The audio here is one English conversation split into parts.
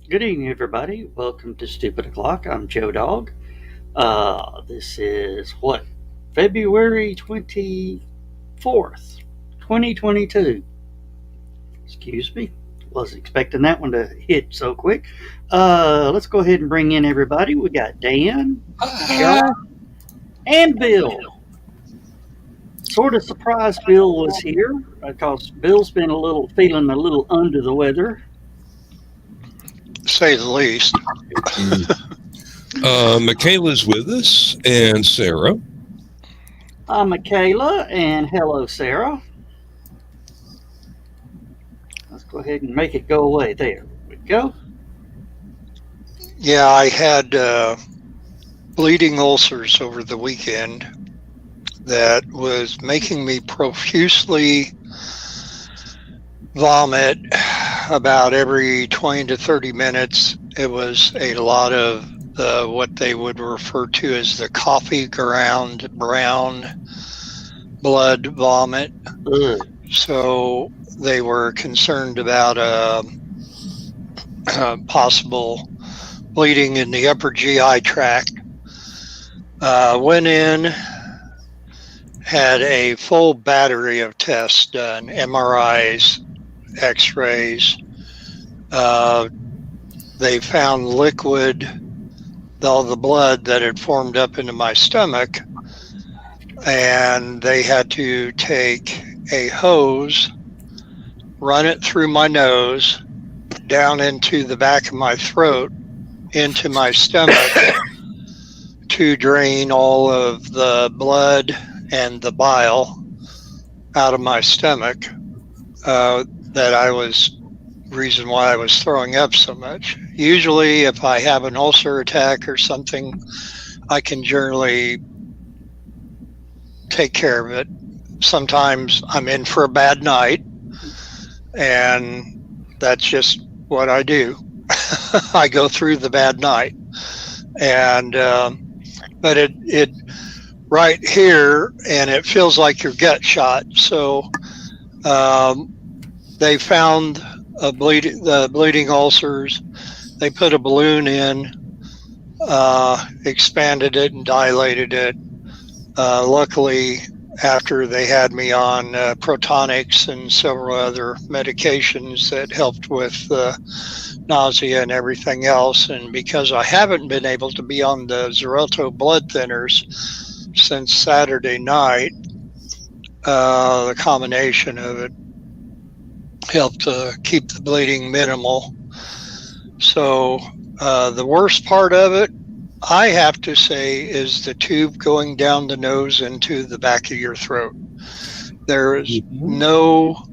Good evening, everybody. Welcome to Stupid O'Clock. I'm Joe Dog. This is February 24th, 2022. Excuse me. Wasn't expecting that one to hit so quick. Let's go ahead and bring in everybody. We got Dan, Hi. Sean, and Bill. Sort of surprised Bill was here because Bill's been feeling a little under the weather. To say the least. Michaela's with us, and Sarah. I'm Michaela, and hello, Sarah. Let's go ahead and make it go away. There we go. Yeah, I had bleeding ulcers over the weekend that was making me profusely vomit about every 20 to 30 minutes. It was a lot of what they would refer to as the coffee ground brown blood vomit. Ugh. So they were concerned about possible bleeding in the upper GI tract. Went in, had a full battery of tests done, MRIs, x-rays. They found liquid, all the blood that had formed up into my stomach, and they had to take a hose, run it through my nose, down into the back of my throat, into my stomach, to drain all of the blood and the bile out of my stomach. Reason why I was throwing up so much. Usually, if I have an ulcer attack or something, I can generally take care of it. Sometimes I'm in for a bad night, and that's just what I do. I go through the bad night, and but it right here, and it feels like your gut shot. So they found the bleeding ulcers. They put a balloon in, expanded it and dilated it. Luckily, after they had me on protonics and several other medications that helped with nausea and everything else, and because I haven't been able to be on the Xarelto blood thinners since Saturday night, the combination of it helped to keep the bleeding minimal. So the worst part of it, I have to say, is the tube going down the nose into the back of your throat. There is no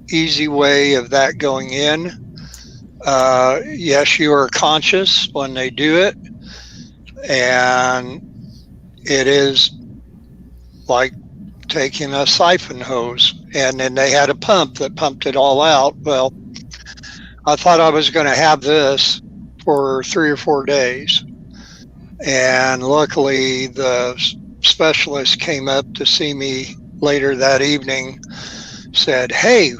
easy way of that going in. Yes, you are conscious when they do it, and it is like taking a siphon hose, and then they had a pump that pumped it all out. Well, I thought I was going to have this for 3 or 4 days, and luckily the specialist came up to see me later that evening, said, "Hey,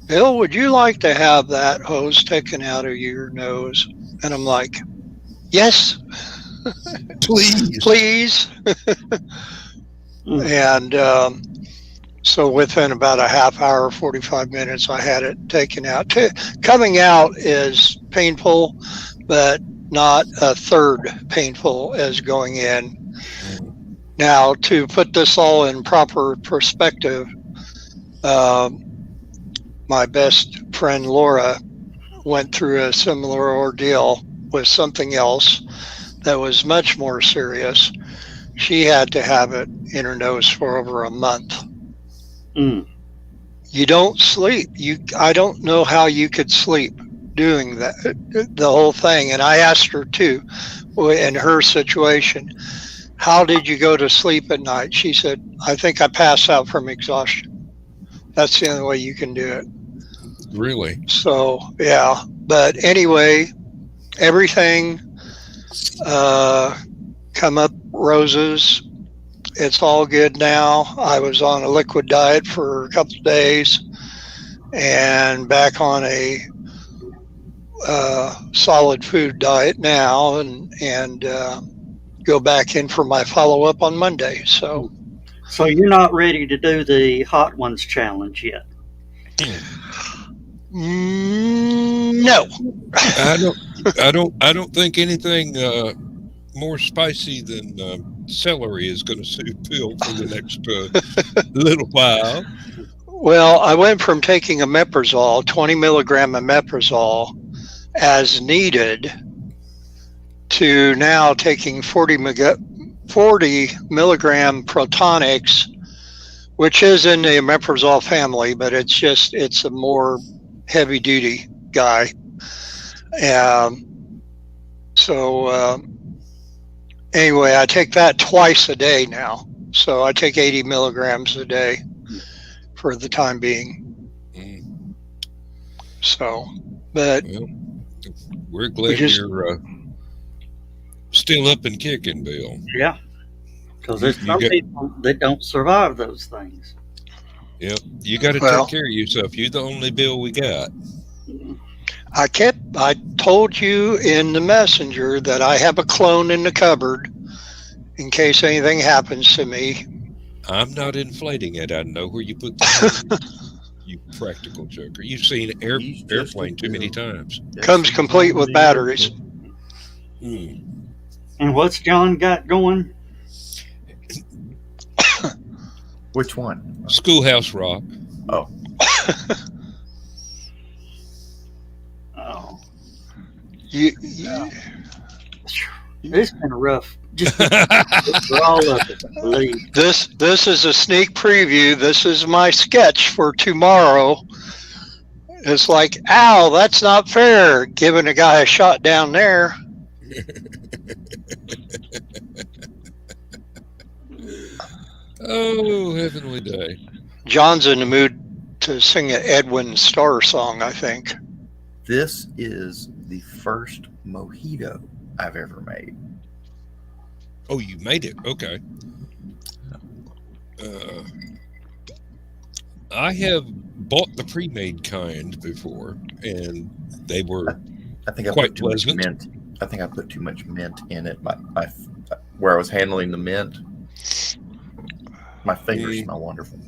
Bill, would you like to have that hose taken out of your nose?" And I'm like, "Yes, Please. please." And so within about a half hour, 45 minutes, I had it taken out. Coming out is painful, but not a third painful as going in. Now, to put this all in proper perspective, my best friend Laura went through a similar ordeal with something else that was much more serious. She had to have it in her nose for over a month. Mm. You don't sleep. I don't know how you could sleep doing that, the whole thing. And I asked her too, in her situation, how did you go to sleep at night? She said, "I think I pass out from exhaustion. That's the only way you can do it." Really? So, yeah. But anyway, everything come up roses. It's all good now. I was on a liquid diet for a couple of days and back on a solid food diet now, and go back in for my follow up on Monday. So So you're not ready to do the Hot Ones challenge yet? no. I don't think anything more spicy than celery is going to suit Bill for the next little while. Well, I went from taking omeprazole, 20 milligram omeprazole as needed, to now taking 40 milligram Protonics, which is in the omeprazole family, but it's a more heavy duty guy. So anyway, I take that twice a day now. So I take 80 milligrams a day for the time being. So, but well, we're glad you're still up and kicking, Bill. Yeah, because there's some people that don't survive those things. Yep, you got to take care of yourself. You're the only Bill we got. I told you in the messenger that I have a clone in the cupboard in case anything happens to me. I'm not inflating it. I know where you put the you practical joker. You've seen airplane too many times. Comes complete with batteries. And what's John got going? Which one? Schoolhouse Rock. Oh. Oh. It's been rough. Just for all of it, I believe. This is a sneak preview. This is my sketch for tomorrow. It's like, ow, that's not fair, giving a guy a shot down there. Oh, heavenly day. John's in the mood to sing an Edwin Starr song, I think. This is the first mojito I've ever made. Oh, you made it. Okay. I have bought the pre-made kind before, and they were I think I quite put too much pleasant. mint. I think I put too much mint in it. Where I was handling the mint, my fingers smell wonderful.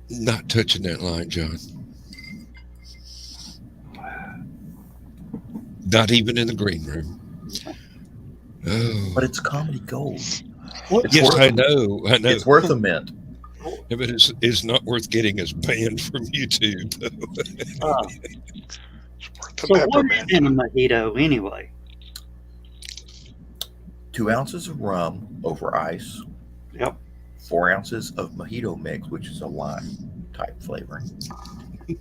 Not touching that line, John. Not even in the green room. Oh. But it's comedy gold. Yes, I know. It's worth a mint. Yeah, but it's not worth getting us banned from YouTube. So what is in a mojito anyway? 2 ounces of rum over ice. Yep. 4 ounces of mojito mix, which is a lime type flavoring. Let's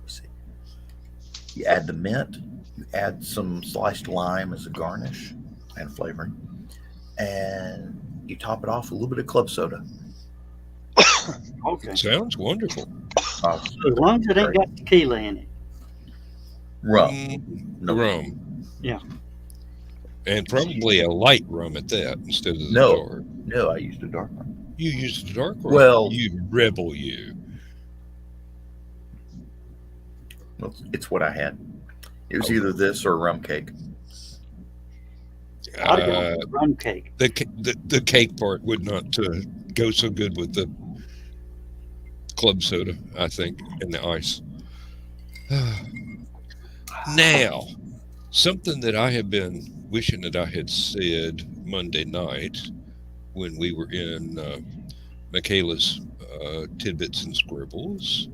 see. You add the mint. You add some sliced lime as a garnish and flavoring, and you top it off with a little bit of club soda. Okay. Sounds wonderful. As long as it ain't got tequila in it. Rum. No. Rum. Yeah. And probably a light rum at that instead of the dark. No, I used a dark rum. You used a dark rum? Well, you rebel, you. Well, it's what I had. It was either this or rum cake. Rum cake. The cake part would not go so good with the club soda, I think, and the ice. Now, something that I have been wishing that I had said Monday night when we were in Michaela's Tidbits and Scribbles.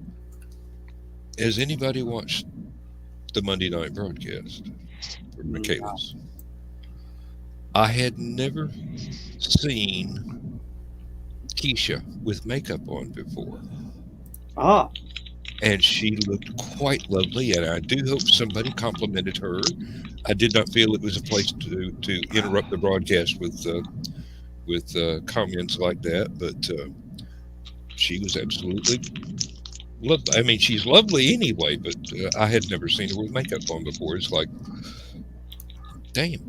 Has anybody watched the Monday night broadcast for Michaela's? I had never seen Keisha with makeup on before. And she looked quite lovely, and I do hope somebody complimented her. I did not feel it was a place to interrupt the broadcast with comments like that, but she was absolutely lovely. I mean, she's lovely anyway, but I had never seen her with makeup on before. It's like, damn.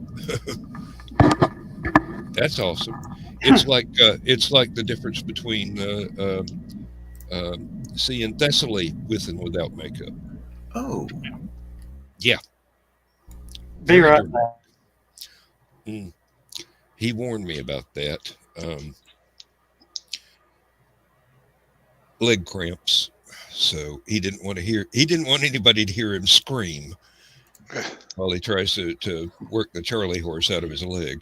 That's awesome. It's like the difference between seeing Thessaly with and without makeup. Oh, Yeah, Be very right dramatic. back. He warned me about that. Leg cramps. So he didn't want anybody to hear him scream while he tries to work the Charlie horse out of his leg.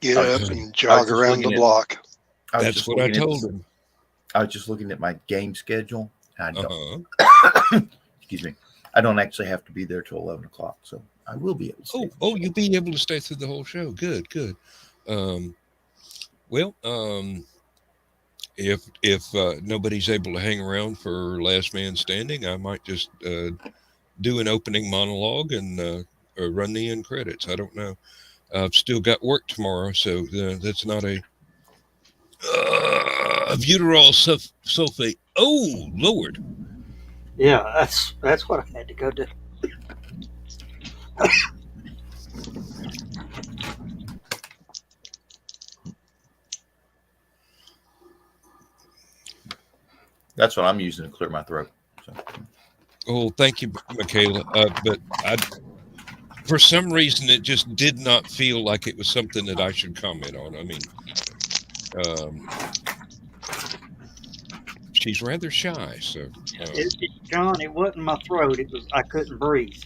Get I was up just, and I was jog just around the looking at. block. I was That's just what I looking at. told him. I was just looking at my game schedule. And I don't. Uh-huh. Excuse me. I don't actually have to be there till 11 o'clock, so I will be able to. Stay Oh, you'll be able to stay through the whole show. Good. Well, if nobody's able to hang around for Last Man Standing, I might just do an opening monologue and run the end credits. I don't know. I've still got work tomorrow, so that's not a butyrol sulfate. Oh Lord! Yeah, that's what I had to go do. That's what I'm using to clear my throat. So. Oh, thank you, Michaela. But for some reason, it just did not feel like it was something that I should comment on. I mean, she's rather shy, so. John, it wasn't my throat. It was I couldn't breathe.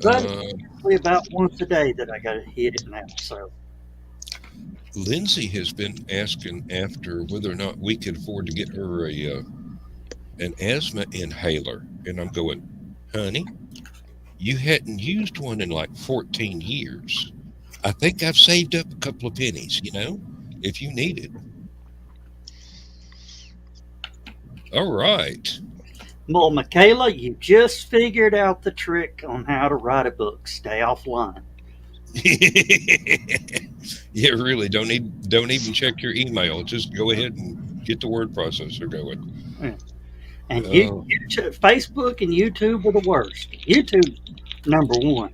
But it's usually about once a day that I got to hit it now. So Lindsay has been asking after whether or not we could afford to get her an asthma inhaler, and I'm going, honey, you hadn't used one in like 14 years. I think I've saved up a couple of pennies, if you need it. All right. well, Michaela, you just figured out the trick on how to write a book. Stay offline. Yeah, really. Don't even check your email. Just go ahead and get the word processor going. And YouTube, Facebook and YouTube are the worst. YouTube, number one.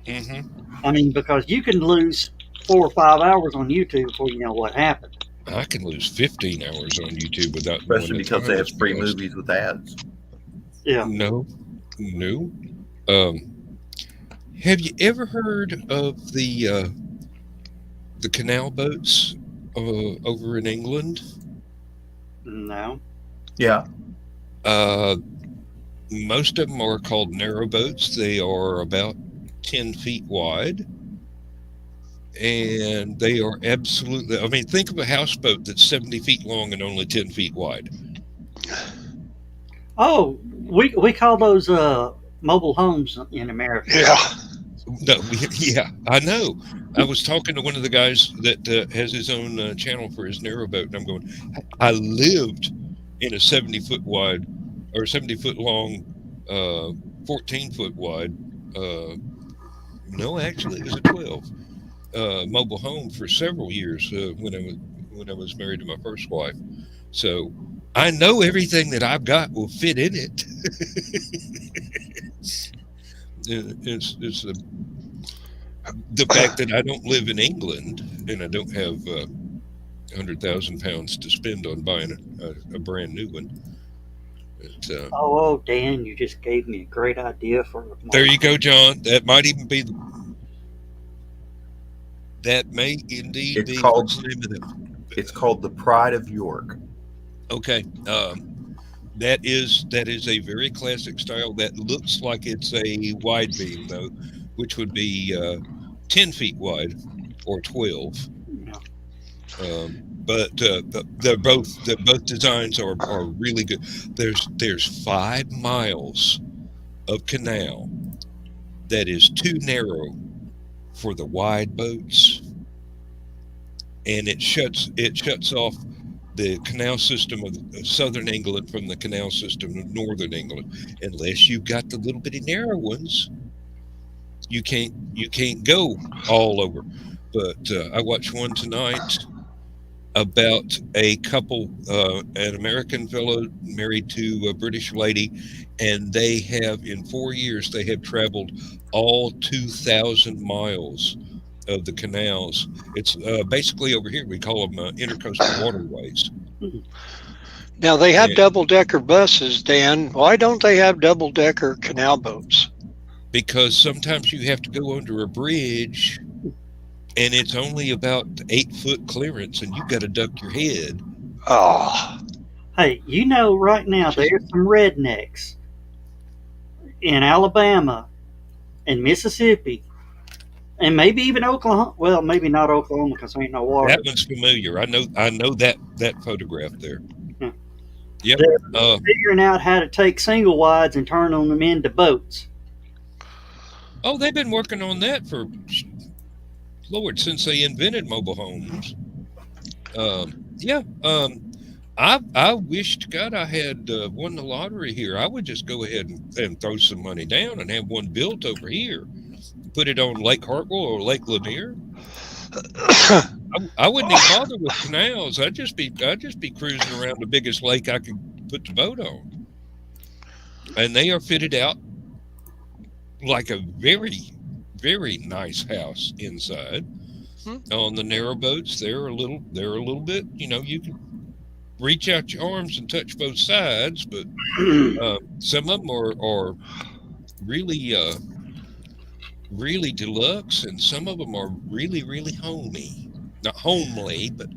Mm-hmm. I mean, because you can lose 4 or 5 hours on YouTube before you know what happened. I can lose 15 hours on YouTube without Especially knowing because the they time have it's free passed. movies with ads. Yeah. No. Have you ever heard of the canal boats over in England? No. Yeah. Most of them are called narrow boats. They are about 10 feet wide. And they are absolutely, I mean, think of a houseboat that's 70 feet long and only 10 feet wide. Oh, we call those mobile homes in America. Yeah. No, yeah, I know. I was talking to one of the guys that has his own channel for his narrowboat, and I'm going, I lived in a 70-foot wide or 70-foot long, 14-foot wide. No, actually, it was a 12 mobile home for several years when I was married to my first wife. So I know everything that I've got will fit in it. It's the fact that I don't live in England and I don't have 100,000 pounds to spend on buying a brand new one. But, Oh, Dan, you just gave me a great idea for a there you go, John. That might even be that may indeed It's be called- what's the name of them. It's called the Pride of York. Okay. That is a very classic style that looks like it's a wide beam though, which would be 10 feet wide or 12. Yeah. But both designs are really good. There's 5 miles of canal that is too narrow for the wide boats, and it shuts off the canal system of southern England from the canal system of northern England. Unless you've got the little bitty narrow ones, you can't go all over. But I watched one tonight about a couple, an American fellow married to a British lady, and they have in 4 years they have traveled all 2,000 miles of the canals. It's basically over here we call them intercoastal waterways. Now they have And double-decker buses, Dan. Why don't they have double-decker canal boats? because sometimes you have to go under a bridge, and it's only about 8 foot clearance, and you've got to duck your head. Oh, Hey, you know, right now there's some rednecks in Alabama and Mississippi, and maybe even Oklahoma. Well, maybe not Oklahoma because there ain't no water. That one's familiar. I know that photograph there. Yeah. Yep. They're figuring out how to take single wides and turn them into boats. Oh, they've been working on that for Lord since they invented mobile homes. Yeah. I wish to God I had won the lottery here. I would just go ahead and throw some money down and have one built over here. Put it on Lake Hartwell or Lake Lanier. I wouldn't even bother with canals. I'd just be cruising around the biggest lake I could put the boat on. And they are fitted out like a very, very nice house inside. On the narrow boats, they're a little bit, you can reach out your arms and touch both sides, but some of them are really really deluxe, and some of them are really, really homey. Not homely, but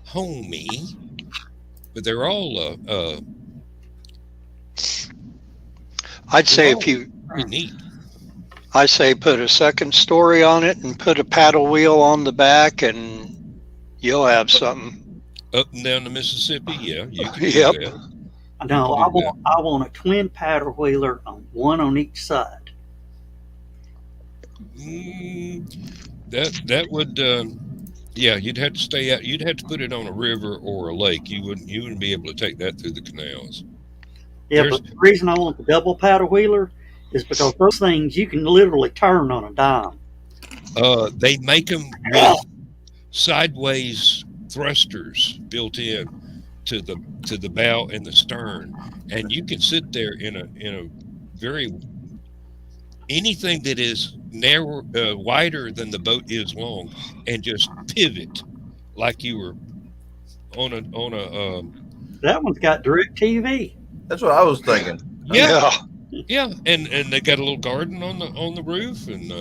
homey. But they're all I'd say all pretty neat. I say put a second story on it and put a paddle wheel on the back, and you'll have something. Up and down the Mississippi, yeah, you can do Yep. that. No, I want a twin paddle wheeler, one on each side. That would yeah, you'd have to stay out. You'd have to put it on a river or a lake. You wouldn't be able to take that through the canals. Yeah, but the reason I want the double paddle wheeler is because those things you can literally turn on a dime. They make them with sideways thrusters built in to the bow and the stern, and you can sit there in a very anything that is narrow, wider than the boat is long, and just pivot like you were on a. That one's got direct TV. That's what I was thinking. Yeah, and they got a little garden on the roof, and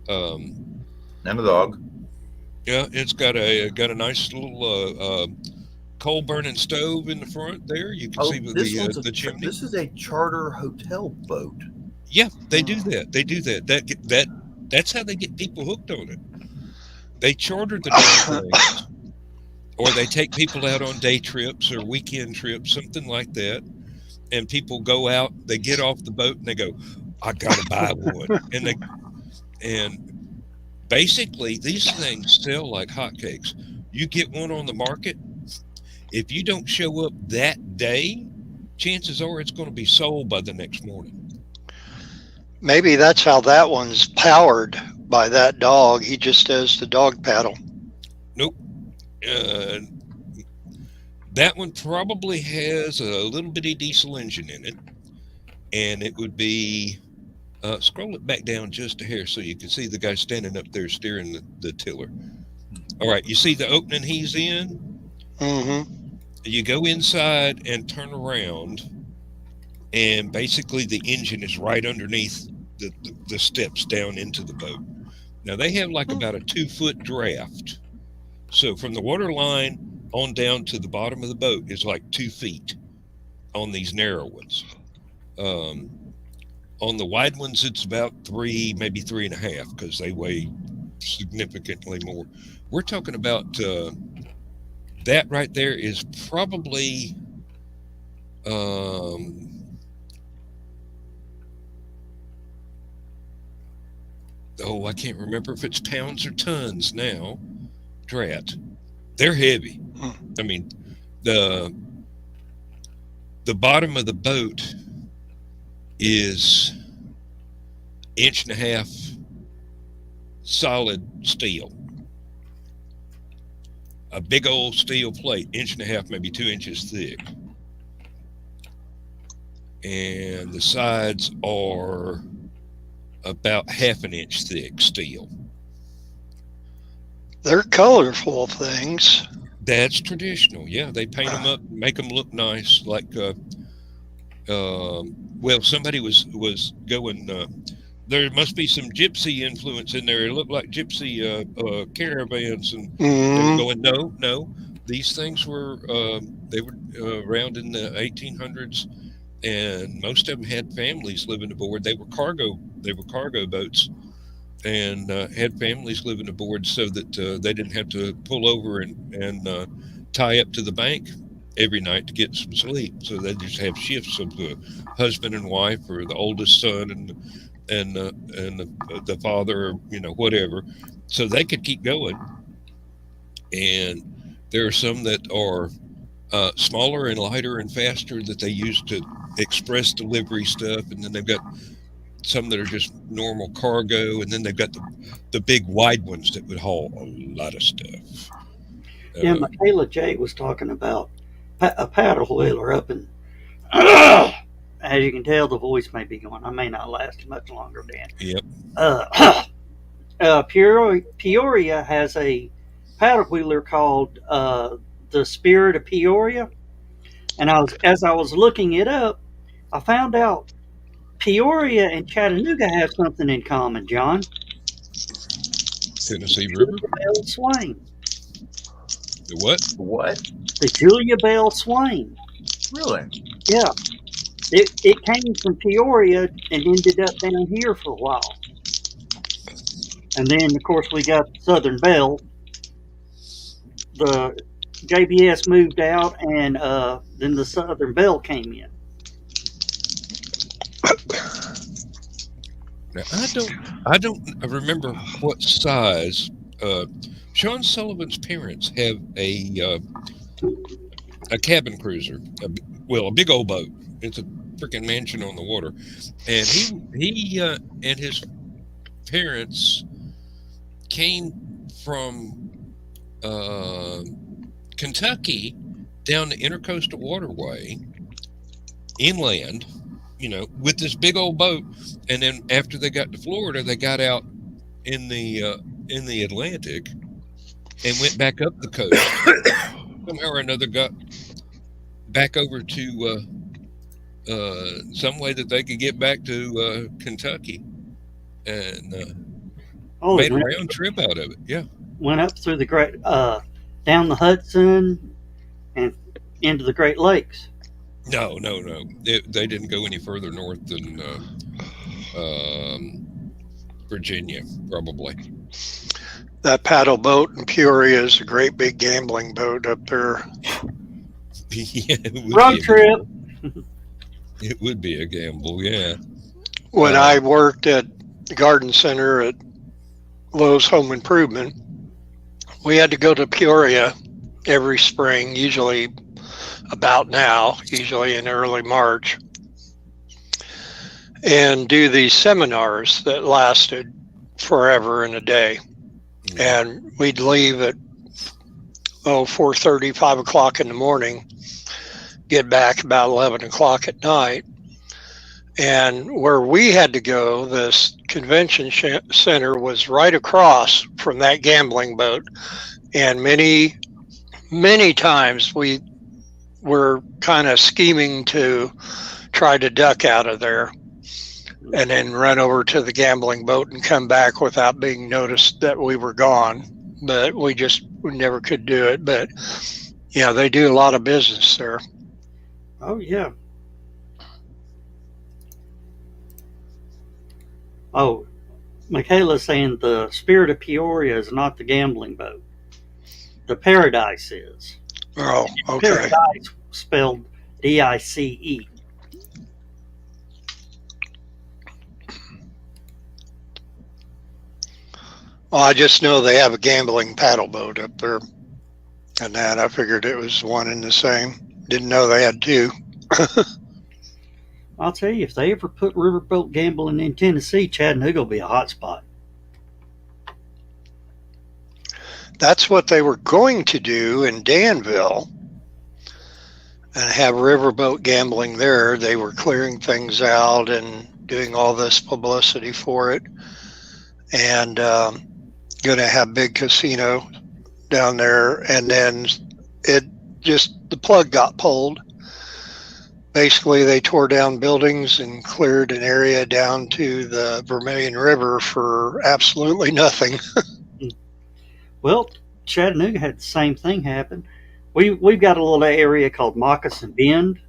a dog. Yeah, it's got a nice little coal burning stove in the front there. You can see the chimney. This is a charter hotel boat. Yeah, they do that. They do that. That's how they get people hooked on it. They charter the damn things, or they take people out on day trips or weekend trips, something like that. And people go out, they get off the boat, and they go, "I gotta buy one." And basically, these things sell like hotcakes. You get one on the market, if you don't show up that day, chances are it's going to be sold by the next morning. Maybe that's how that one's powered by that dog. He just does the dog paddle. Nope. That one probably has a little bitty diesel engine in it, and it would be scroll it back down just a hair so you can see the guy standing up there steering the tiller. All right, you see the opening he's in? Mm-hmm. You go inside and turn around, and basically the engine is right underneath the steps down into the boat. Now they have like about a 2-foot draft. So from the water line on down to the bottom of the boat is like 2 feet on these narrow ones. On the wide ones, it's about 3, maybe 3.5, because they weigh significantly more. We're talking about that right there is probably I can't remember if it's pounds or tons now. Drat. They're heavy. I mean, the bottom of the boat is 1.5 inch solid steel. A big old steel plate, 1.5 inch, maybe 2 inches thick. And the sides are about 1/2 inch thick steel. They're colorful things. That's traditional. Yeah, they paint them up, make them look nice. Like, well, somebody was going. There must be some gypsy influence in there. It looked like gypsy caravans, and they were Mm, going, no, no. These things were they were around in the 1800s, and most of them had families living aboard. They were cargo. They were cargo boats, and had families living aboard, so that they didn't have to pull over and tie up to the bank every night to get some sleep. So they just have shifts of the husband and wife, or the oldest son and the father, or, whatever, so they could keep going. And there are some that are smaller and lighter and faster that they use to express delivery stuff, and then they've got some that are just normal cargo, and then they've got the big wide ones that would haul a lot of stuff. Yeah, Michaela J was talking about a paddle wheeler up in. As you can tell, the voice may be going. I may not last much longer, Dan. Yep. Peoria has a paddle wheeler called the Spirit of Peoria, and as I was looking it up, I found out Peoria and Chattanooga have something in common, John. Tennessee River. Bell Swain. The what? What? The Julia Bell Swain. Really? Yeah. It came from Peoria and ended up down here for a while. And then, of course, we got Southern Bell. The JBS moved out, and then the Southern Bell came in. Now, I don't remember what size. Sean Sullivan's parents have a cabin cruiser, a big old boat. It's a freaking mansion on the water, and he and his parents came from Kentucky down the Intercoastal Waterway inland, with this big old boat, and then after they got to Florida, they got out in the Atlantic and went back up the coast. Somehow or another, got back over to some way that they could get back to Kentucky, and made a round trip out of it. Yeah, went up through the great down the Hudson and into the Great Lakes. No. They didn't go any further north than Virginia, probably. that paddle boat in Peoria is a great big gambling boat up there. Yeah, road trip. It would be a gamble, yeah. When I worked at the garden center at Lowe's Home Improvement, we had to go to Peoria every spring, usually about now, usually in early March, and do these seminars that lasted forever and a day. And we'd leave at 4:30, 5 o'clock in the morning, get back about 11 o'clock at night. And where we had to go, this convention center was right across from that gambling boat. And many, many times we were kind of scheming to try to duck out of there and then run over to the gambling boat and come back without being noticed that we were gone. But we never could do it. But yeah, they do a lot of business there. Oh, yeah. Oh, Michaela's saying the Spirit of Peoria is not the gambling boat. The Paradise is. Oh, okay. Paradise spelled DICE. Well, I just know they have a gambling paddle boat up there, and that I figured it was one and the same. Didn't know they had two. I'll tell you, if they ever put riverboat gambling in Tennessee, Chattanooga will be a hot spot. That's what they were going to do in Danville and have riverboat gambling there. They were clearing things out and doing all this publicity for it. And going to have big casino down there, and then the plug got pulled. Basically, they tore down buildings and cleared an area down to the Vermilion River for absolutely nothing. Well, Chattanooga had the same thing happen. We've got a little area called Moccasin Bend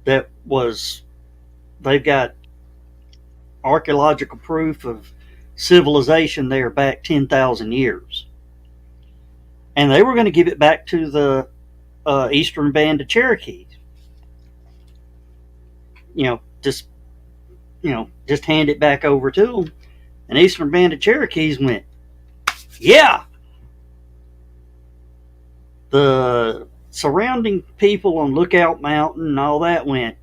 they've got archaeological proof of civilization there back 10,000 years. And they were going to give it back to the Eastern Band of Cherokee. Just hand it back over to them. And Eastern Band of Cherokees went, yeah. The surrounding people on Lookout Mountain and all that went,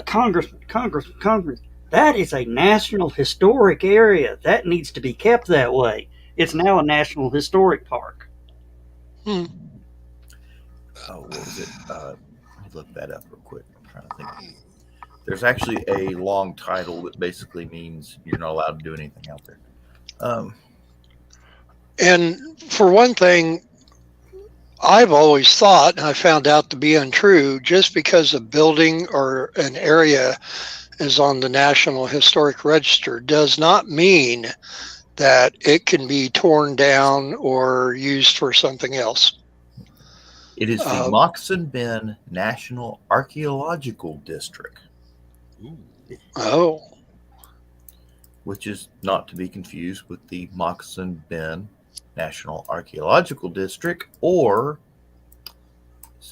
Congress, that is a National Historic Area. That needs to be kept that way. It's now a National Historic Park. Oh, what was it? Let me look that up real quick. I'm trying to think. There's actually a long title that basically means you're not allowed to do anything out there. And for one thing, I've always thought, and I found out to be untrue, just because a building or an area is on the National Historic Register does not mean that it can be torn down or used for something else. It is the Moccasin Bend National Archaeological District. Oh. Which is not to be confused with the Moccasin Bend National Archaeological District, or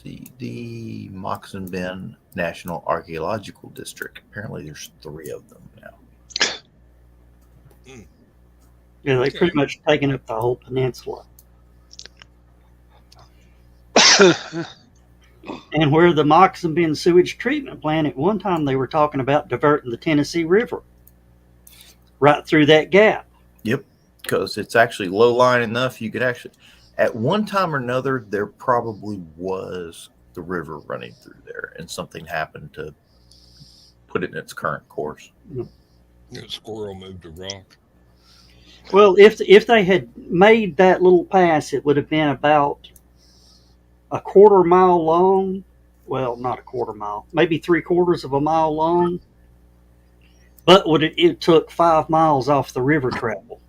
the Moccasin Bend National Archaeological District. Apparently there's 3 of them now. Yeah, they've pretty much taken up the whole peninsula. And where the Moccasin Bend sewage treatment plant, at one time they were talking about diverting the Tennessee River right through that gap. Yep, because it's actually low lying enough you could actually, at one time or another, there probably was the river running through there, and something happened to put it in its current course. A squirrel moved a rock. Well, if they had made that little pass, it would have been about a quarter mile long. Well, not a quarter mile, maybe 3/4 of a mile long. But it took 5 miles off the river travel.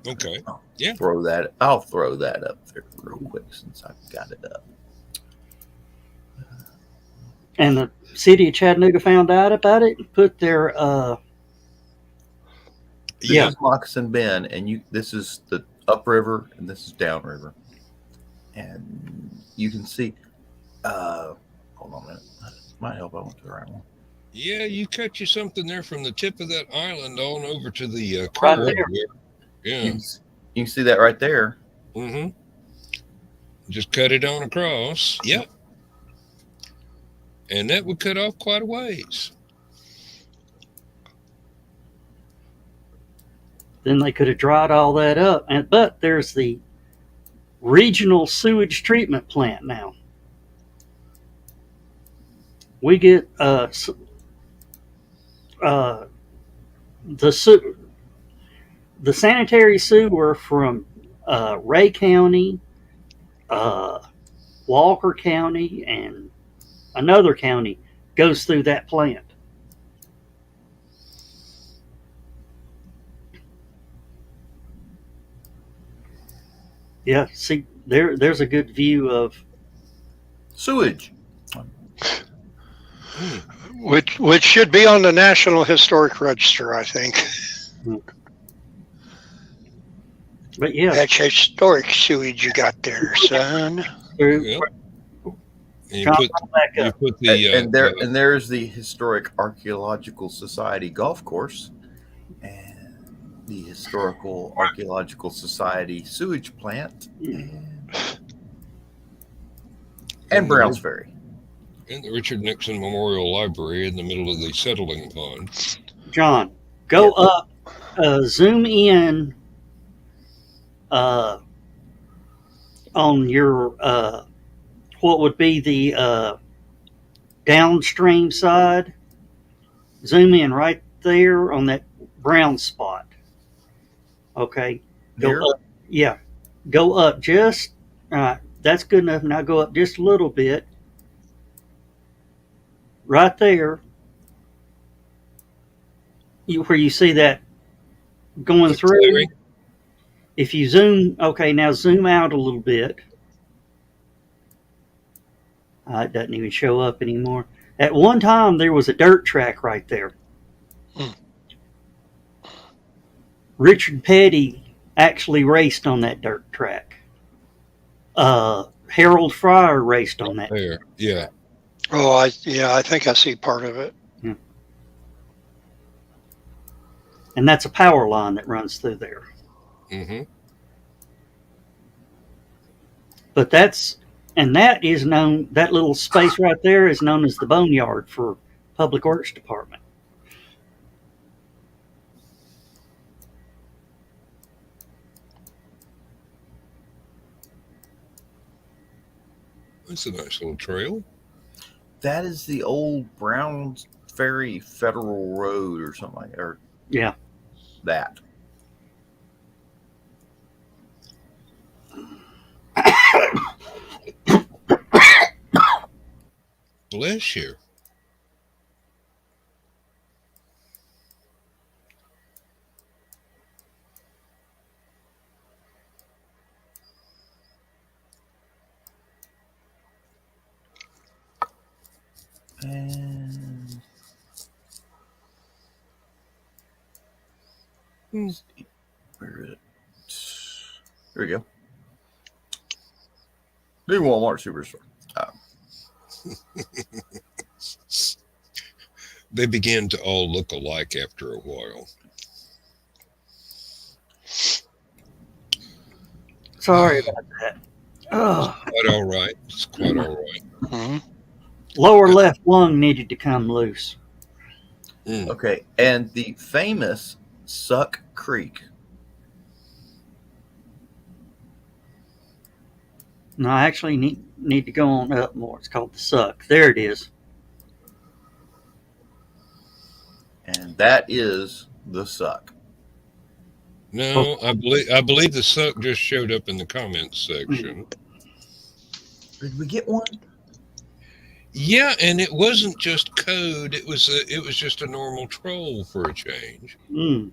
Okay. I'll Yeah. throw that up there real quick since I've got it up. And the city of Chattanooga found out about it and put their This is Moccasin Bend, and this is the upriver and this is downriver. And you can see hold on a minute. Might help I went to the right one. Yeah, you cut you something there from the tip of that island on over to the Right there. Yeah. You can see that right there. Mm-hmm. Just cut it on across. Yep. And that would cut off quite a ways. Then they could have dried all that up. But there's the regional sewage treatment plant now. We get the sanitary sewer from Ray County, Walker County, and another county goes through that plant. Yeah, see, there's a good view of Sewage. Which should be on the National Historic Register, I think. But yeah, That's historic sewage you got there, son. Yep. And you put the and there's the Historic Archaeological Society golf course, and the Historical Archaeological Society sewage plant, and Browns Ferry. And the Richard Nixon Memorial Library in the middle of the settling pond. John, go up, zoom in on your what would be the downstream side. Zoom in right there on that brown spot. Okay, go Here? up. Yeah, go up just. All right, that's good enough. Now go up just a little bit. Right there, where you see that going The through. clearing? If you zoom, okay, now zoom out a little bit. It doesn't even show up anymore. At one time, there was a dirt track right there. Hmm. Richard Petty actually raced on that dirt track. Harold Fryer raced on that. There, yeah. Oh, I think I see part of it. Yeah. And that's a power line that runs through there. Mm-hmm. But that is known, that little space right there is known as the boneyard for Public Works Department. That's a nice little trail. That is the old Browns Ferry Federal Road or something like that. Or Yeah. that. Bless you. And where is it? There we go. New Walmart Superstore. They began to all look alike after a while. Sorry about that. Quite all right. It's quite all right. Mm-hmm. Lower left lung needed to come loose. Mm. Okay, and the famous Suck Creek. No, I actually need to go on up more. It's called the Suck. There it is. And that is the Suck. No, I believe the suck just showed up in the comments section. Did we get one? Yeah, and it wasn't just code. It was just a normal troll for a change. Mm.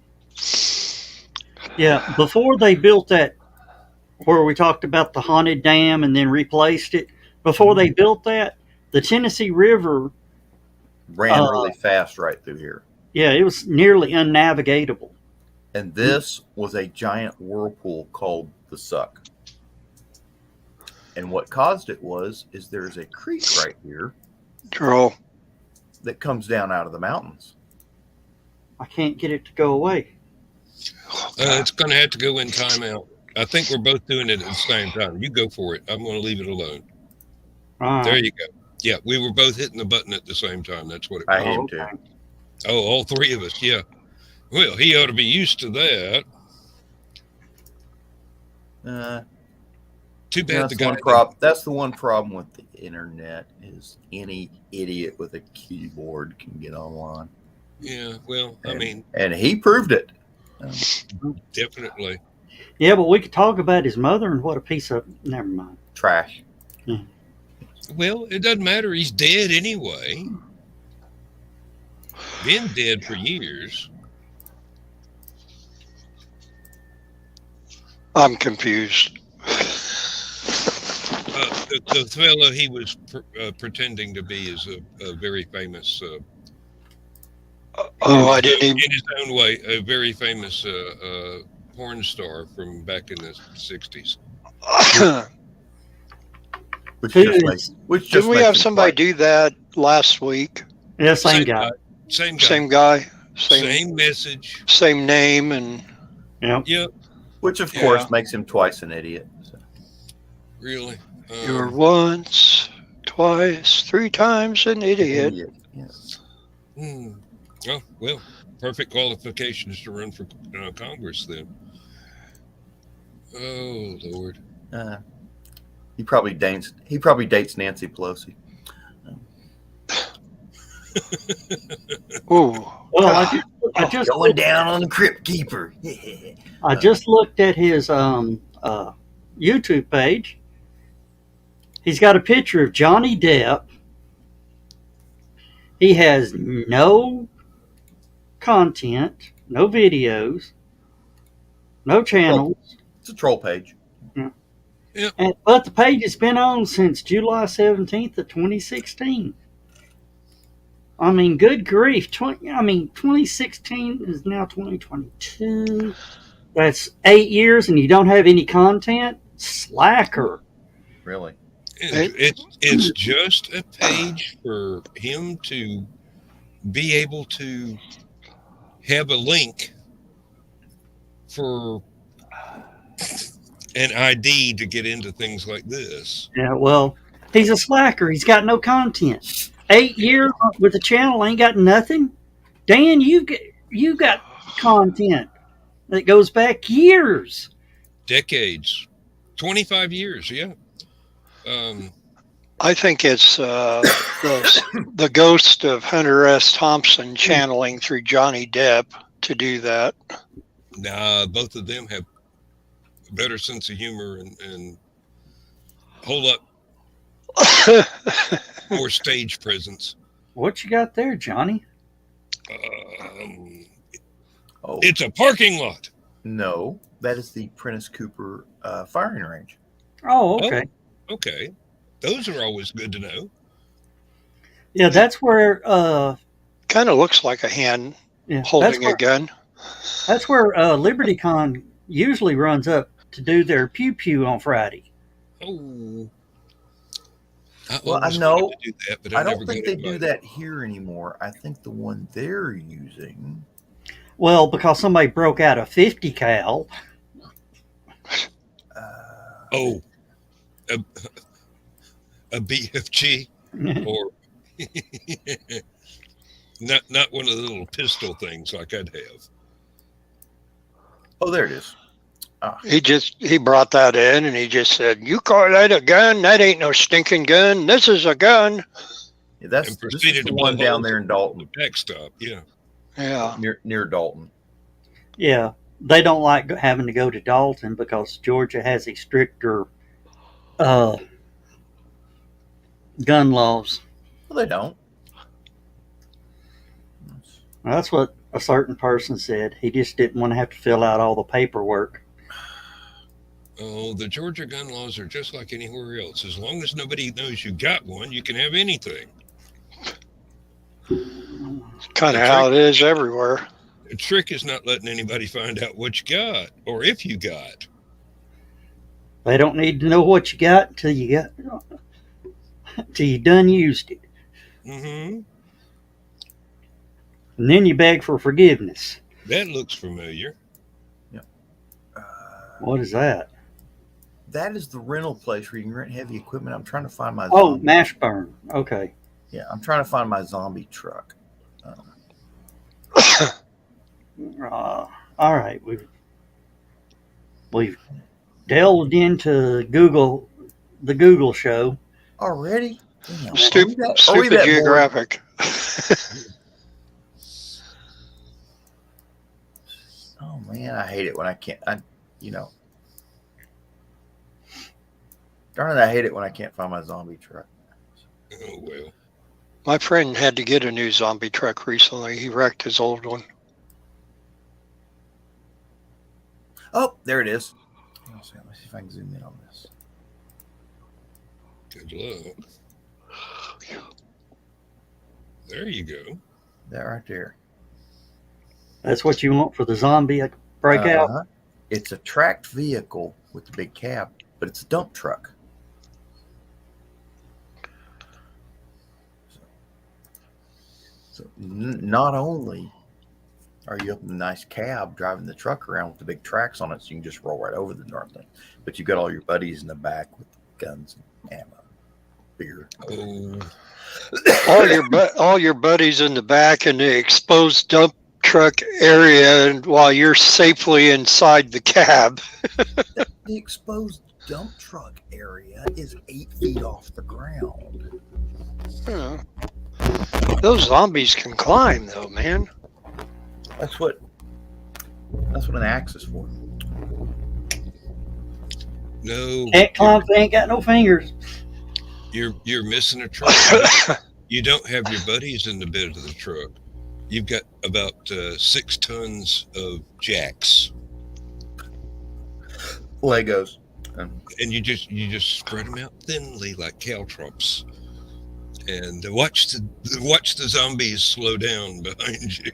Yeah, before they built that, where we talked about the haunted dam and then replaced it, before they built that, the Tennessee River Ran really fast right through here. Yeah, it was nearly unnavigatable. And this was a giant whirlpool called the Suck. And what caused it is there's a creek right here Troll. that comes down out of the mountains. I can't get it to go away. It's going to have to go in timeout. I think we're both doing it at the same time. You go for it. I'm going to leave it alone. All right. There you go. Yeah, we were both hitting the button at the same time. That's what it was. I am too. Oh, all three of us. Yeah. Well, he ought to be used to that. Too bad the guy. That's the one problem with the internet is any idiot with a keyboard can get online. Yeah, well, I mean, and he proved it. Definitely. Yeah, but we could talk about his mother and what a piece of never mind. Trash. Well, it doesn't matter. He's dead anyway. Been dead for years. I'm confused. The fellow he was pretending to be is a very famous. I didn't even. In his own way, a very famous porn star from back in the 60s. Didn't we have somebody do that last week? Yeah, same guy. Same guy. Same guy. Same message. Same name and. Yep. Which of course makes him twice an idiot. So. Really? You're once, twice, 3 times an idiot. Yes. Oh, well, perfect qualifications to run for Congress then. Oh, Lord. He probably dates Nancy Pelosi. Oh. Well, I just going looked, down on the Crypt Keeper. I just looked at his YouTube page. He's got a picture of Johnny Depp. He has no content, no videos, no channels. It's a troll page. But the page has been on since July 17th of 2016. I mean, good grief. 2016 is now 2022. That's 8 years and you don't have any content? Slacker. Really? It's just a page for him to be able to have a link for an ID to get into things like this. Yeah, well, he's a slacker. He's got no content. 8 years with the channel ain't got nothing. Dan, you got content that goes back years. Decades. 25 years, yeah. I think it's the ghost of Hunter S. Thompson channeling through Johnny Depp to do that. Nah, both of them have a better sense of humor and hold up more stage presence. What you got there, Johnny? It's a parking lot. No, that is the Prentice Cooper firing range. Oh, okay. Oh, okay. Those are always good to know. Yeah, that's where Kind of looks like a hand holding a gun. That's where LibertyCon usually runs up to do their pew pew on Friday. Oh. Well, I know. Do that, but I don't think they do that here anymore. I think the one they're using. Well, because somebody broke out a 50 cal. A BFG or not one of the little pistol things like I'd have. Oh, there it is. He brought that in and he just said, "You call that a gun? That ain't no stinking gun. This is a gun." Yeah, this is the one down there in Dalton. The backstop, yeah. Near Dalton. Yeah, they don't like having to go to Dalton because Georgia has a stricter gun laws. Well, they don't. That's what a certain person said. He just didn't want to have to fill out all the paperwork. Oh, the Georgia gun laws are just like anywhere else. As long as nobody knows you got one, you can have anything. Kind of how it is everywhere. The trick is not letting anybody find out what you got or if you got. They don't need to know what you got until you done used it. Mm-hmm. And then you beg for forgiveness. That looks familiar. Yep. What is that? That is the rental place where you can rent heavy equipment. I'm trying to find my zombie. Mashburn. Okay. Yeah, I'm trying to find my zombie truck. All right. We've delved into the Google show. Already? Stupid geographic. Oh man, I hate it when I can't. Darn it, I hate it when I can't find my zombie truck. Oh well. My friend had to get a new zombie truck recently. He wrecked his old one. Oh, there it is. Let me see if I can zoom in on this. Good luck. There you go. That right there. That's what you want for the zombie breakout? It's a tracked vehicle with the big cab, but it's a dump truck. So not only are you up in a nice cab driving the truck around with the big tracks on it so you can just roll right over the darn thing, but you've got all your buddies in the back with guns and ammo, beer. All your buddies in the back in the exposed dump truck area, and while you're safely inside the cab. The exposed dump truck area is 8 feet off the ground. Those zombies can climb, though, man. That's what an axe is for. No, Can't climb if they ain't got no fingers. you're missing a truck. You don't have your buddies in the bed of the truck. You've got about 6 tons of jacks, Legos. and you just spread them out thinly like caltrops, and watch the zombies slow down behind you.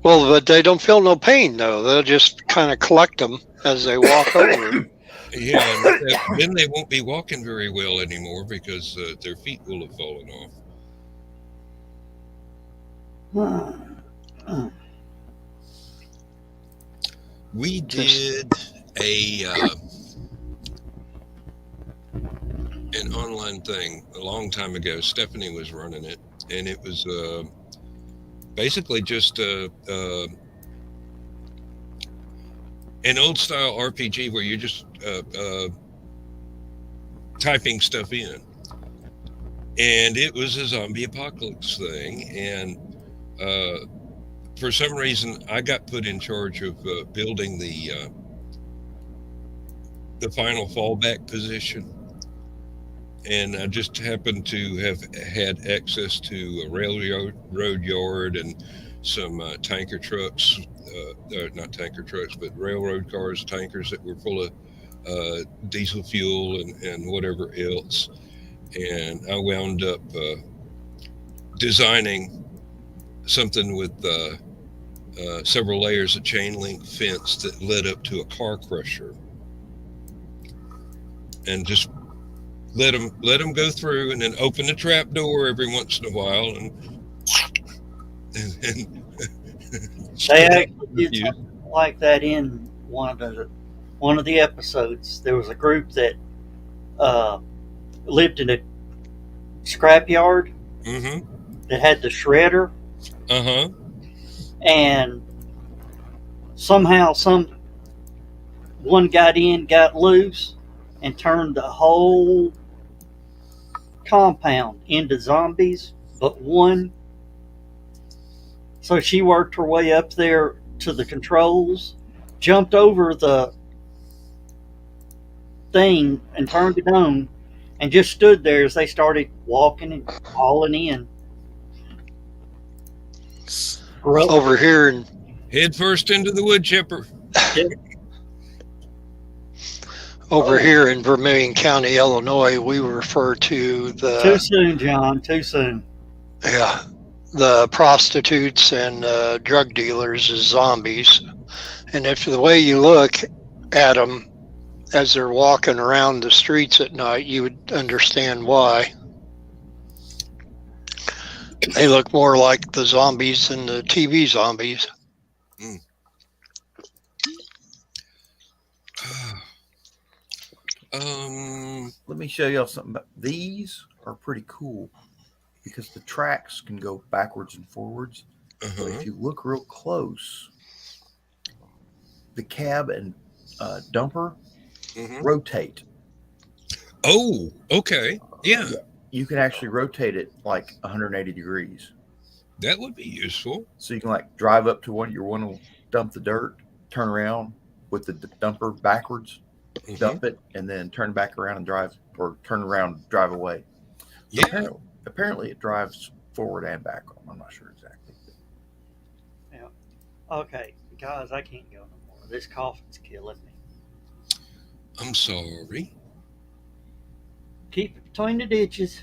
Well, but they don't feel no pain though. They'll just kind of collect them as they walk over. Yeah, and then they won't be walking very well anymore because their feet will have fallen off. We did an online thing a long time ago. Stephanie was running it, and it was basically just an old style RPG where you're just typing stuff in, and it was a zombie apocalypse thing. And for some reason, I got put in charge of building the final fallback position. And I just happened to have had access to a railroad yard and some tanker trucks, not tanker trucks, but railroad cars, tankers that were full of diesel fuel and whatever else. And I wound up designing something with several layers of chain link fence that led up to a car crusher. And just let them go through, and then open the trap door every once in a while, and They actually did something like that in one of the episodes. There was a group that lived in a scrapyard that had the shredder, and somehow one got loose, and turned the whole compound into zombies but one. So she worked her way up there to the controls, jumped over the thing and turned it on, and just stood there as they started walking and hauling in. Over here in head first into the wood chipper. Here in Vermilion County, Illinois, we refer to the Too soon, John. Too soon. Yeah, the prostitutes and drug dealers as zombies. And if the way you look at them as they're walking around the streets at night, you would understand why. They look more like the zombies than the TV zombies. Let me show y'all something. These are pretty cool because the tracks can go backwards and forwards. But if you look real close, the cab and dumper rotate. Oh, okay. Yeah. You can actually rotate it like 180 degrees. That would be useful. So you can like drive up to one to dump the dirt, turn around with the dumper backwards, dump it, and then turn back around and drive, or turn around and drive away. So Yeah. Apparently it drives forward and back. I'm not sure exactly. Yeah. Okay, guys, I can't go no more. This coughing's killing me. I'm sorry. Keep it between the ditches.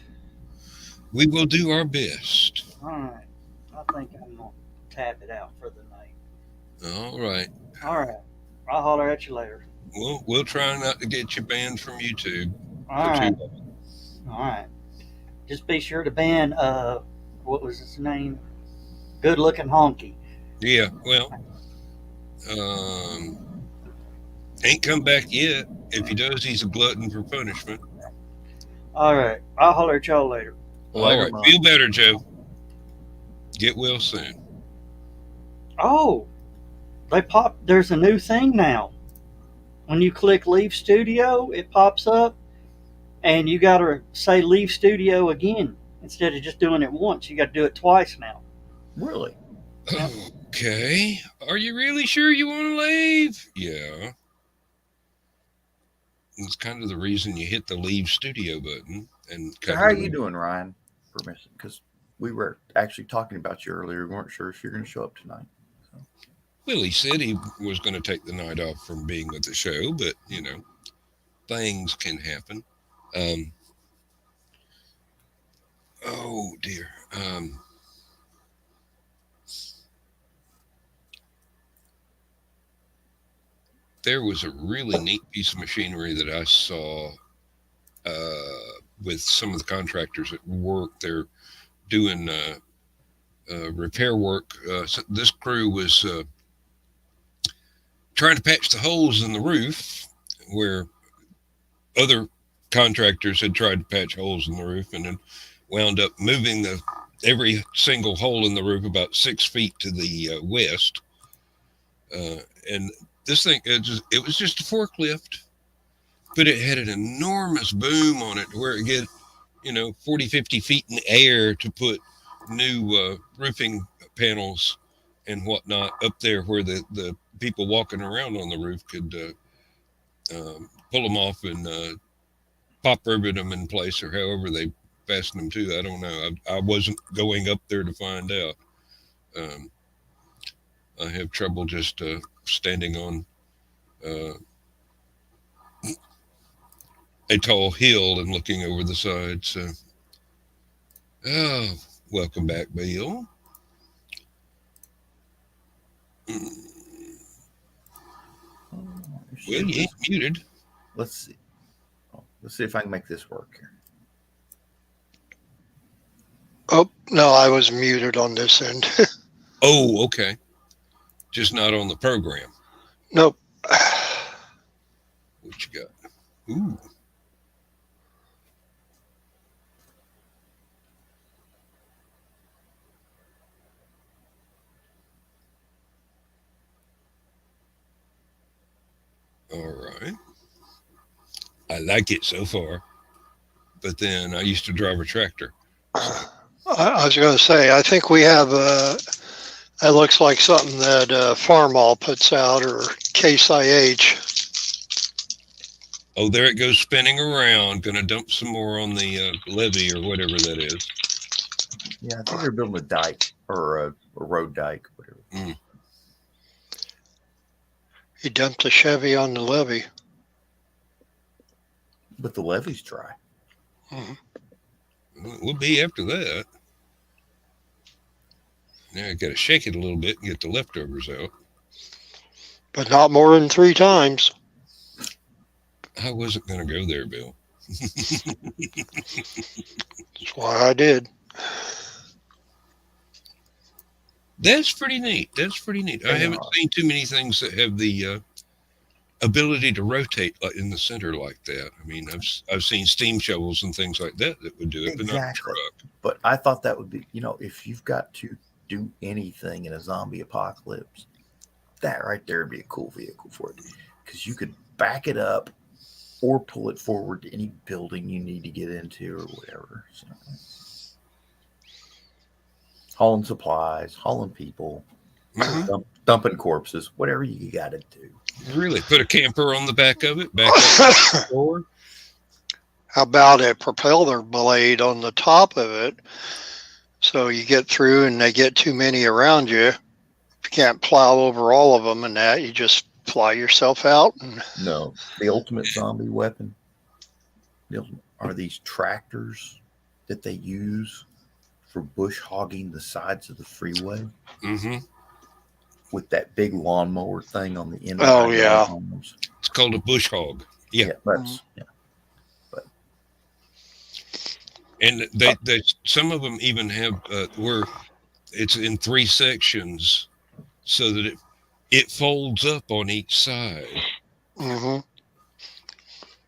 We will do our best. All right. I think I'm going to tap it out for the night. All right. All right. I'll holler at you later. We'll try not to get you banned from YouTube. All right. All right. Just be sure to ban, what was his name? Good Looking Honky. Yeah, well, ain't come back yet. If he does, he's a glutton for punishment. All right. I'll holler at y'all later. All right. Feel better, Joe. Get well soon. Oh, there's a new thing now. When you click Leave Studio, it pops up, and you got to say Leave Studio again instead of just doing it once. You got to do it twice now. Really? Okay. Are you really sure you want to leave? Yeah. It's kind of the reason you hit the leave studio button and So kind how are of you doing, Ryan? Permission, because we were actually talking about you earlier. We weren't sure if you're going to show up tonight. So. Well, he said he was going to take the night off from being with the show, but things can happen. Um, oh dear. There was a really neat piece of machinery that I saw with some of the contractors at work. They're doing repair work. So this crew was trying to patch the holes in the roof where other contractors had tried to patch holes in the roof, and then wound up moving every single hole in the roof about 6 feet to the west. And this thing, it was just a forklift, but it had an enormous boom on it where it get 40, 50 feet in the air to put new roofing panels and whatnot up there where the people walking around on the roof could pull them off and pop ribbon them in place, or however they fasten them to. I don't know. I wasn't going up there to find out. I have trouble just standing on a tall hill and looking over the side. So, oh, welcome back, Bill. Well, you ain't muted. Let's see. Let's see if I can make this work here. Oh, no, I was muted on this end. Oh, okay. Just not on the program. Nope. What you got? Ooh. All right. I like it so far. But then I used to drive a tractor. So. I was going to say, I think we have, that looks like something that Farmall puts out, or Case IH. Oh, there it goes spinning around. Going to dump some more on the levee or whatever that is. Yeah, I think they're building a dike or a road dike, whatever. Mm. He dumped a Chevy on the levee. But the levee's dry. Mm-hmm. We'll be after that. Now I got to shake it a little bit and get the leftovers out. But not more than 3 times. I wasn't going to go there, Bill. That's why I did. That's pretty neat. I haven't seen too many things that have the ability to rotate in the center like that. I mean, I've seen steam shovels and things like that would do it, Exactly. but not a truck. But I thought that would be, if you've got to do anything in a zombie apocalypse, that right there would be a cool vehicle for it, because you could back it up or pull it forward to any building you need to get into or whatever. So, hauling supplies, hauling people, dumping corpses, whatever you got to do. Really? Put a camper on the back of it? Back up the door? How about a propeller blade on the top of it? So you get through and they get too many around you. If you can't plow over all of them and that, you just fly yourself out. No, the ultimate zombie weapon are these tractors that they use for bush hogging the sides of the freeway. Mm-hmm. With that big lawnmower thing on the end. Oh, yeah. It's called a bush hog. Yeah. But and they some of them even have where it's in 3 sections so that it folds up on each side. Mm-hmm.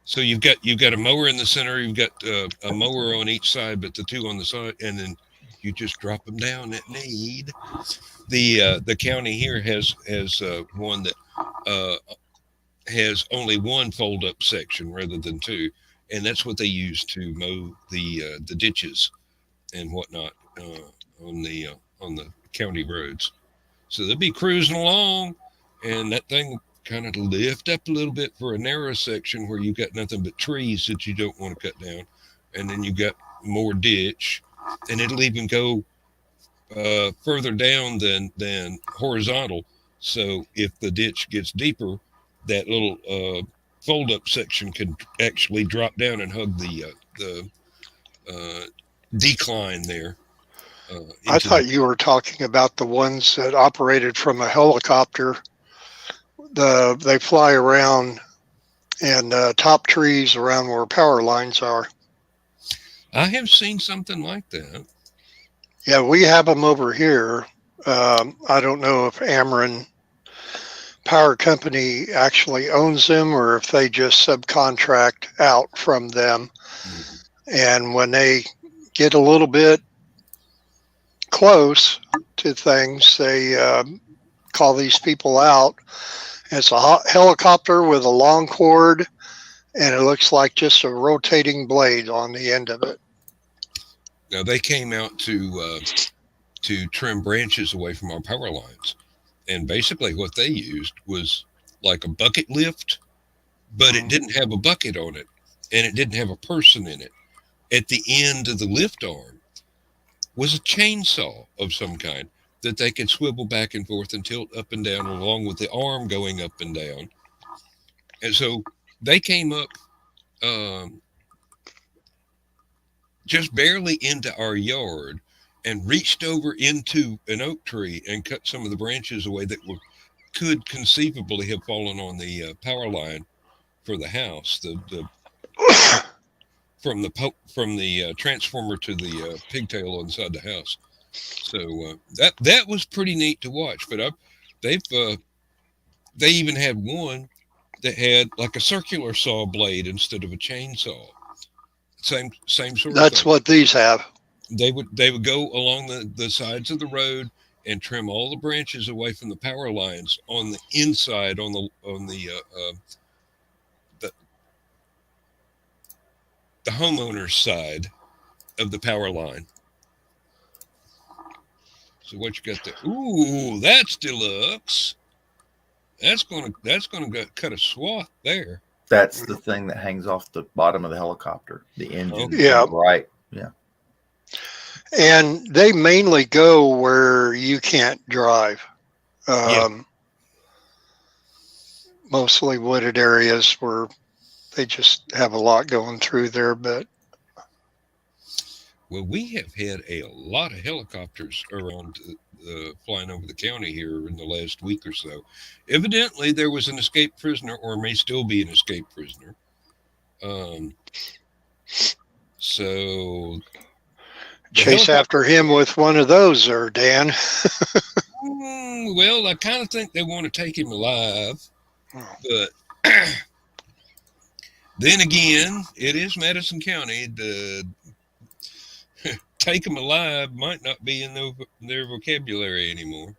So you've got a mower in the center, you've got a mower on each side, but the 2 on the side, and then you just drop them down at need. The county here has one that has only 1 fold up section rather than 2, and that's what they use to mow the ditches and whatnot on the county roads. So they'll be cruising along, and that thing kind of lift up a little bit for a narrow section where you've got nothing but trees that you don't want to cut down, and then you got more ditch, and it'll even go further down than horizontal. So if the ditch gets deeper, that little fold up section can actually drop down and hug the decline there. I thought you were talking about the ones that operated from a helicopter. They fly around and top trees around where power lines are. I have seen something like that. Yeah, we have them over here. I don't know if Ameren Power Company actually owns them or if they just subcontract out from them. Mm-hmm. And when they get a little bit close to things, they call these people out. It's a helicopter with a long cord, and it looks like just a rotating blade on the end of it. Now they came out to trim branches away from our power lines, and basically what they used was like a bucket lift, but it didn't have a bucket on it, and it didn't have a person in it. At the end of the lift arm was a chainsaw of some kind that they could swivel back and forth and tilt up and down along with the arm going up and down. And so they came up just barely into our yard and reached over into an oak tree and cut some of the branches away that could conceivably have fallen on the power line for the house. From the transformer to the pigtail inside the house. So that was pretty neat to watch. But they even had one that had like a circular saw blade instead of a chainsaw. Same sort of That's thing. what these have. They would go along the sides of the road and trim all the branches away from the power lines on the inside on the homeowner's side of the power line. So what you got there? Ooh, that's deluxe. That's gonna cut a swath there. That's the thing that hangs off the bottom of the helicopter. The engine. Yeah. Right. Yeah. And they mainly go where you can't drive. Mostly wooded areas where they just have a lot going through there. But well, we have had a lot of helicopters around flying over the county here in the last week or so. Evidently, there was an escaped prisoner, or may still be an escaped prisoner. So chase after him with one of those, or Dan. Well, I kind of think they want to take him alive, but then again, it is Madison County. Take them alive might not be in their vocabulary anymore,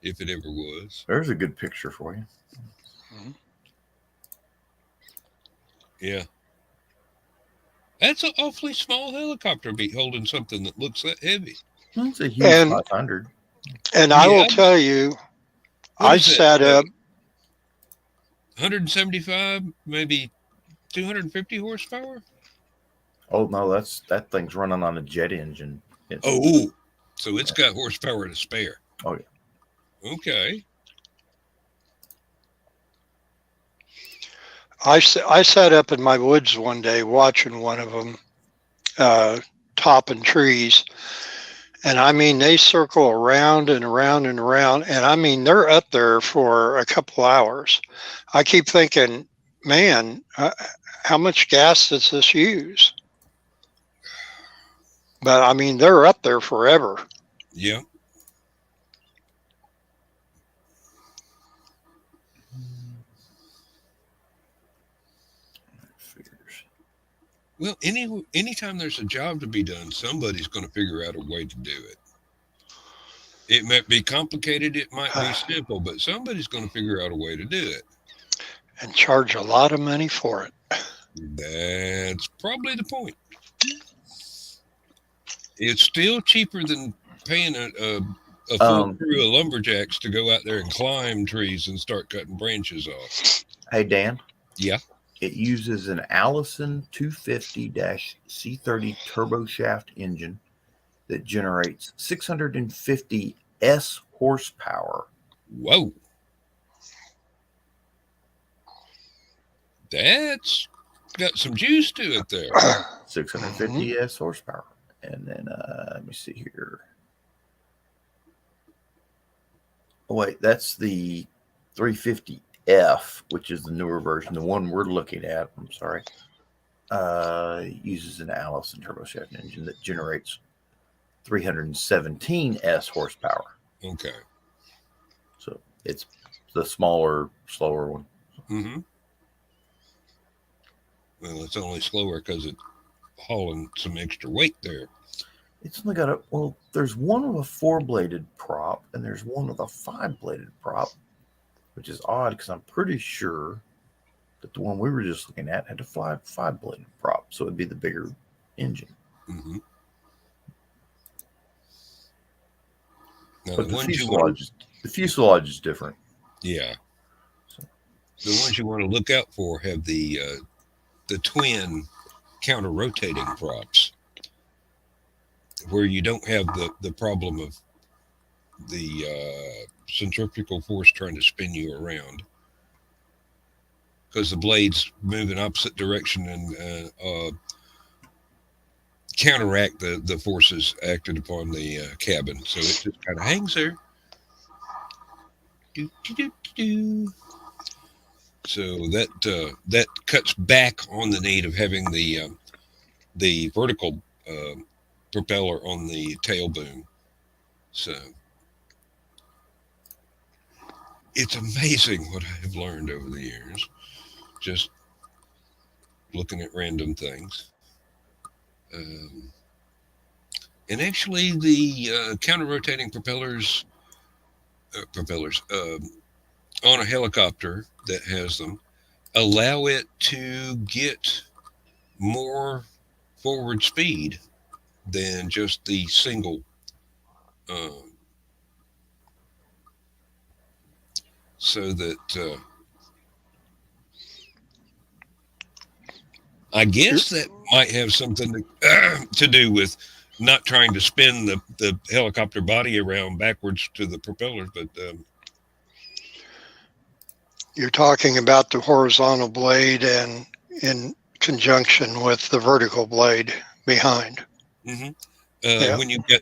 if it ever was. There's a good picture for you. Yeah. That's an awfully small helicopter be holding something that looks that heavy. It's a huge 500. And I will tell you, I sat up. 175, maybe 250 horsepower? Oh no, that thing's running on a jet engine. So it's got horsepower to spare. Oh yeah. Okay. I sat up in my woods one day watching one of them topping trees, and I mean they circle around and around and around, and I mean they're up there for a couple hours. I keep thinking, man, how much gas does this use? But I mean, they're up there forever. Yeah. Well, anytime there's a job to be done, somebody's going to figure out a way to do it. It might be complicated, it might be simple, but somebody's going to figure out a way to do it. And charge a lot of money for it. That's probably the point. It's still cheaper than paying a a full crew of lumberjacks to go out there and climb trees and start cutting branches off. Hey, Dan. Yeah. It uses an Allison 250-C30 turboshaft engine that generates 650 S horsepower. Whoa. That's got some juice to it there. 650 S horsepower. And then, let me see here. Oh, wait, that's the 350F, which is the newer version. The one we're looking at, I'm sorry, uses an Allison turboshaft engine that generates 317 S horsepower. Okay. So it's the smaller, slower one. Mm-hmm. Well, it's only slower because it's hauling some extra weight there. It's only got there's one with a 4-bladed prop and there's one with a 5-bladed prop, which is odd because I'm pretty sure that the one we were just looking at had a 5-bladed prop. So it'd be the bigger engine. Mm-hmm. Now, But the fuselage is different. Yeah. So. The ones you want to look out for have the twin counter-rotating props, where you don't have the problem of the centrifugal force trying to spin you around, because the blades move in opposite direction and counteract the forces acted upon the cabin. So it just kind of hangs there. So that cuts back on the need of having the vertical propeller on the tail boom. So it's amazing what I've learned over the years, just looking at random things. And actually, the counter-rotating propellers on a helicopter that has them allow it to get more forward speed than just the single. So that I guess that might have something to do with not trying to spin the helicopter body around backwards to the propellers, but you're talking about the horizontal blade and in conjunction with the vertical blade behind. Mm-hmm. Yeah.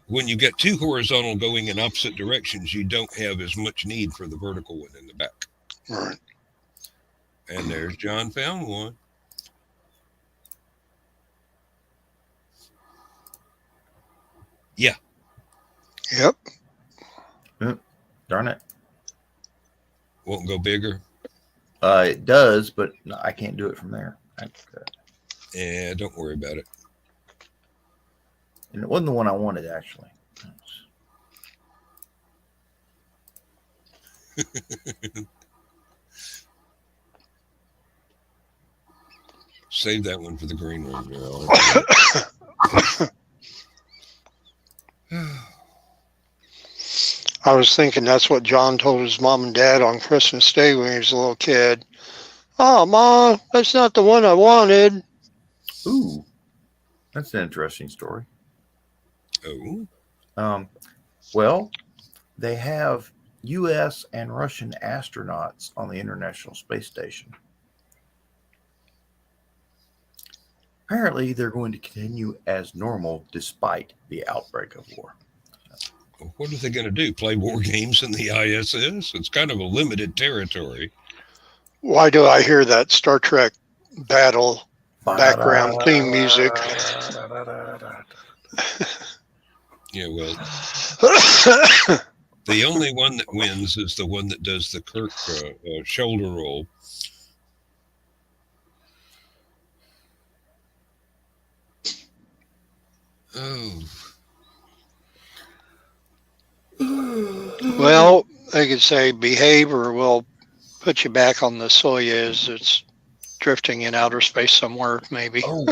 When you get two horizontal going in opposite directions, you don't have as much need for the vertical one in the back. Right. And there's John found one. Yeah. Yep. Darn it. Won't go bigger. It does, but I can't do it from there. Yeah, don't worry about it. And it wasn't the one I wanted, actually. Save that one for the green room, girl. I was thinking that's what John told his mom and dad on Christmas Day when he was a little kid. Oh, Mom, that's not the one I wanted. Ooh, that's an interesting story. Oh. Well, they have U.S. and Russian astronauts on the International Space Station. Apparently, they're going to continue as normal despite the outbreak of war. What are they going to do? Play war games in the ISS? It's kind of a limited territory. Why do I hear that Star Trek battle background theme music? Yeah, well, the only one that wins is the one that does the Kirk shoulder roll. Oh. Well, they could say behave or we'll put you back on the Soyuz. It's drifting in outer space somewhere, maybe. Oh,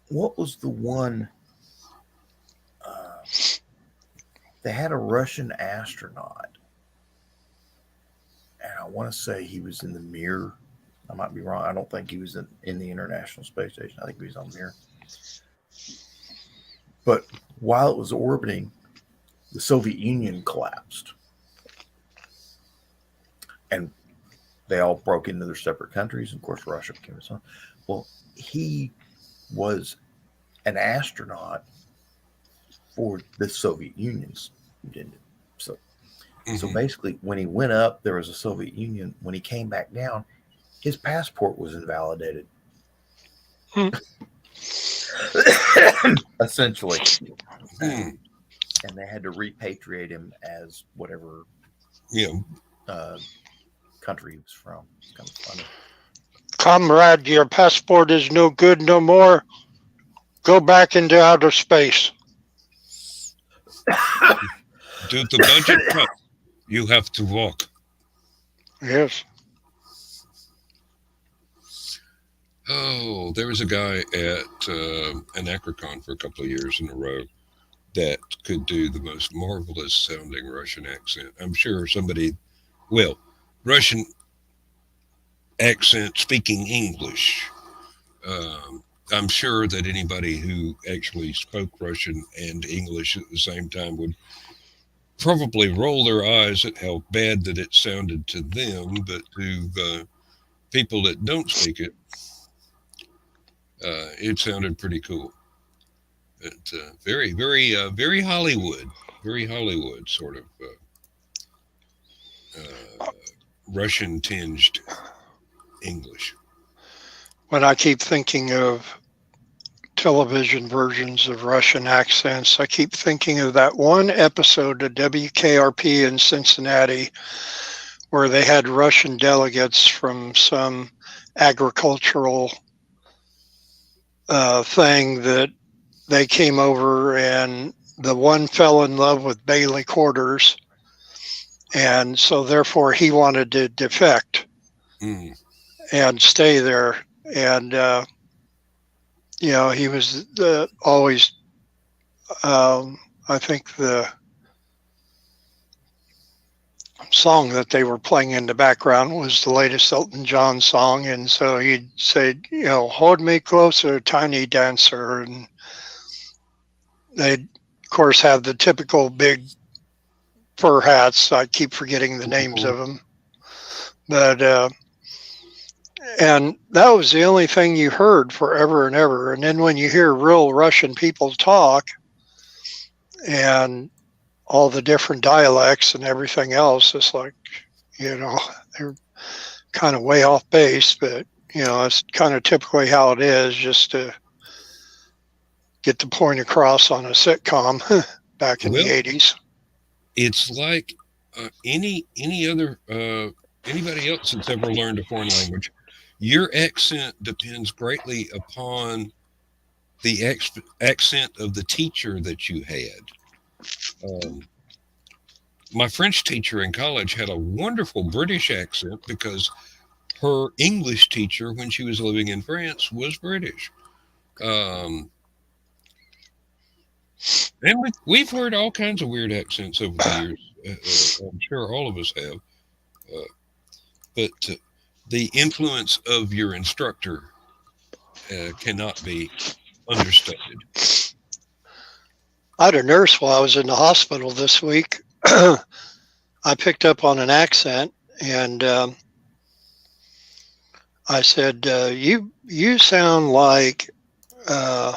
what was the one they had a Russian astronaut, and I want to say he was in the Mir. I might be wrong. I don't think he was in the International Space Station. I think he was on Mir. But while it was orbiting, the Soviet Union collapsed. And they all broke into their separate countries. And of course, Russia became its own. Well, he was an astronaut for the Soviet Union's. So basically, when he went up, there was a Soviet Union. When he came back down, his passport was invalidated. Essentially. And they had to repatriate him as whatever country he was from. It's kind of funny. Comrade, your passport is no good no more. Go back into outer space. Due to budget cut, you have to walk. Yes. Oh, there was a guy at an HallowCon for a couple of years in a row that could do the most marvelous sounding Russian accent. I'm sure Russian accent speaking English. I'm sure that anybody who actually spoke Russian and English at the same time would probably roll their eyes at how bad that it sounded to them, but to the people that don't speak it, it sounded pretty cool. But very, very, very Hollywood sort of Russian tinged English. When I keep thinking of television versions of Russian accents, I keep thinking of that one episode of WKRP in Cincinnati where they had Russian delegates from some agricultural thing that they came over, and the one fell in love with Bailey Quarters, and so therefore he wanted to defect and stay there. And he was always I think the song that they were playing in the background was the latest Elton John song, and so he'd say, hold me closer, tiny dancer, and they'd of course have the typical big fur hats. I keep forgetting the names of them, but and that was the only thing you heard forever and ever. And then when you hear real Russian people talk and all the different dialects and everything else, it's like, they're kind of way off base, but it's kind of typically how it is, just to get the point across on a sitcom back in the 80s. It's like anybody else that's ever learned a foreign language. Your accent depends greatly upon the accent of the teacher that you had. My French teacher in college had a wonderful British accent because her English teacher, when she was living in France, was British. And we've heard all kinds of weird accents over the years. I'm sure all of us have. But the influence of your instructor cannot be understated. I had a nurse while I was in the hospital this week. I picked up on an accent, and I said, you sound like a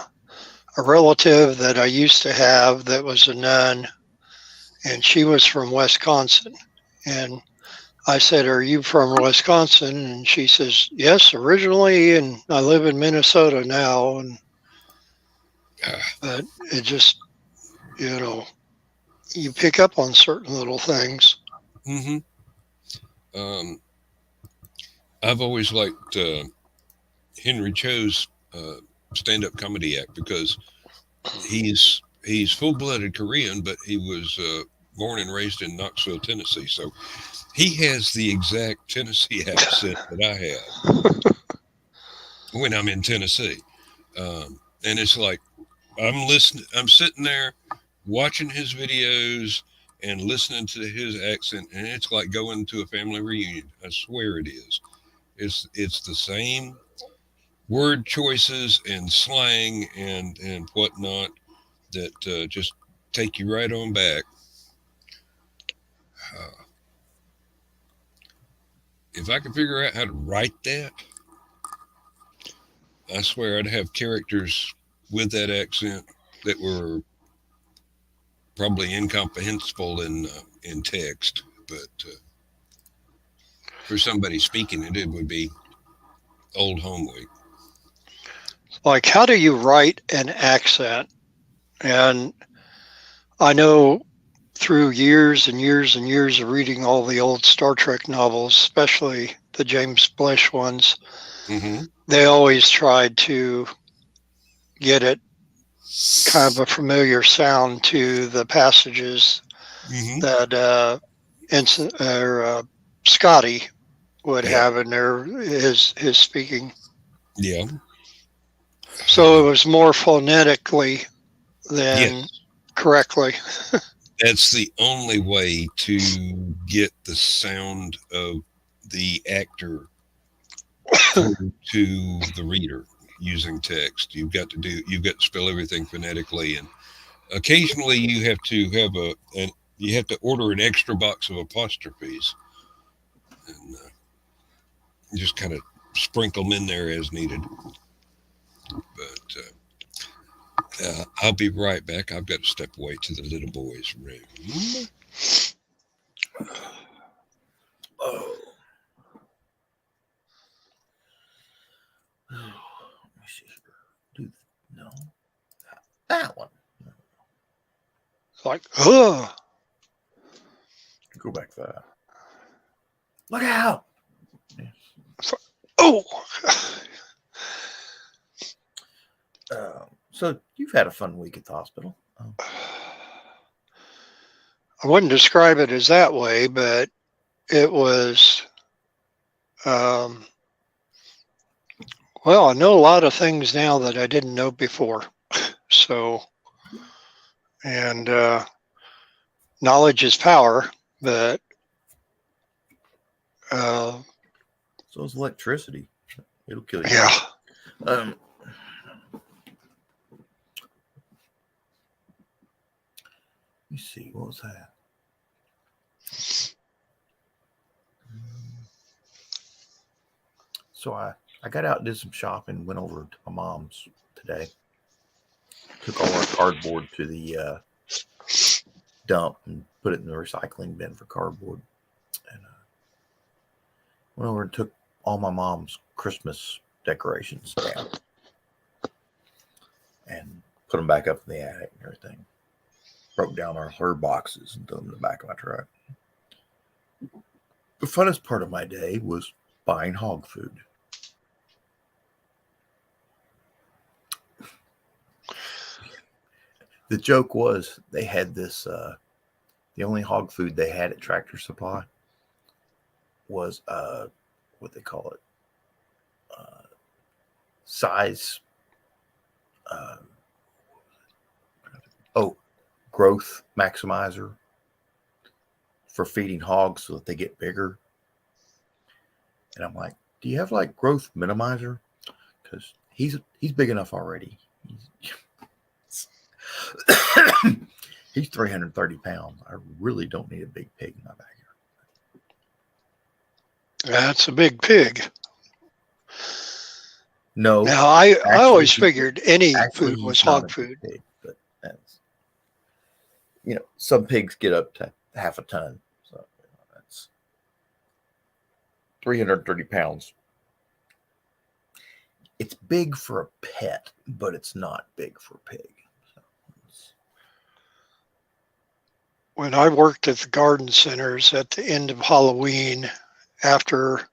relative that I used to have that was a nun, and she was from Wisconsin. And I said, are you from Wisconsin? And she says, yes, originally, and I live in Minnesota now. And but it just, you pick up on certain little things. I've always liked Henry Cho's stand-up comedy act because he's full-blooded Korean, but he was born and raised in Knoxville, Tennessee. So he has the exact Tennessee accent that I have when I'm in Tennessee. And it's like, I'm listening, I'm sitting there watching his videos and listening to his accent, and it's like going to a family reunion. I swear it is. It's the same word choices and slang and whatnot that just take you right on back. Uh, if I could figure out how to write that, I swear I'd have characters with that accent that were probably incomprehensible in text, but for somebody speaking it, it would be old home week. Like, how do you write an accent? And I know through years and years and years of reading all the old Star Trek novels, especially the James Blish ones, Mm-hmm. they always tried to get it kind of a familiar sound to the passages Mm-hmm. that Scotty would Yeah. have in his speaking. Yeah. So it was more phonetically than Yes. correctly. That's the only way to get the sound of the actor through to the reader using text. You've got to spell everything phonetically, and occasionally you have to have you have to order an extra box of apostrophes, and just kind of sprinkle them in there as needed. But I'll be right back. I've got to step away to the little boy's room. Oh. Let me see here. No. That one. It's like, ugh. Go back to that. Look out. Oh. So you've had a fun week at the hospital. I wouldn't describe it as that way, but it was, well, I know a lot of things now that I didn't know before. So, and knowledge is power, but So is electricity. It'll kill you. yeah. Let me see. What was that? So I got out and did some shopping. Went over to my mom's today. Took all our cardboard to the dump and put it in the recycling bin for cardboard. And went over and took all my mom's Christmas decorations down and put them back up in the attic and everything. Broke down her boxes and threw them in the back of my truck. The funnest part of my day was buying hog food. The joke was they had this, the only hog food they had at Tractor Supply was, what they call it, size, growth maximizer for feeding hogs so that they get bigger. And I'm like, do you have like growth minimizer? Because he's big enough already. He's 330 pounds. I really don't need a big pig in my backyard. That's a big pig. No. Now, I always Actually, figured any Actually, food was he's not hog a big food. pig, but that's, some pigs get up to half a ton. So that's 330 pounds. It's big for a pet, but it's not big for a pig. So When I worked at the garden centers at the end of Halloween, after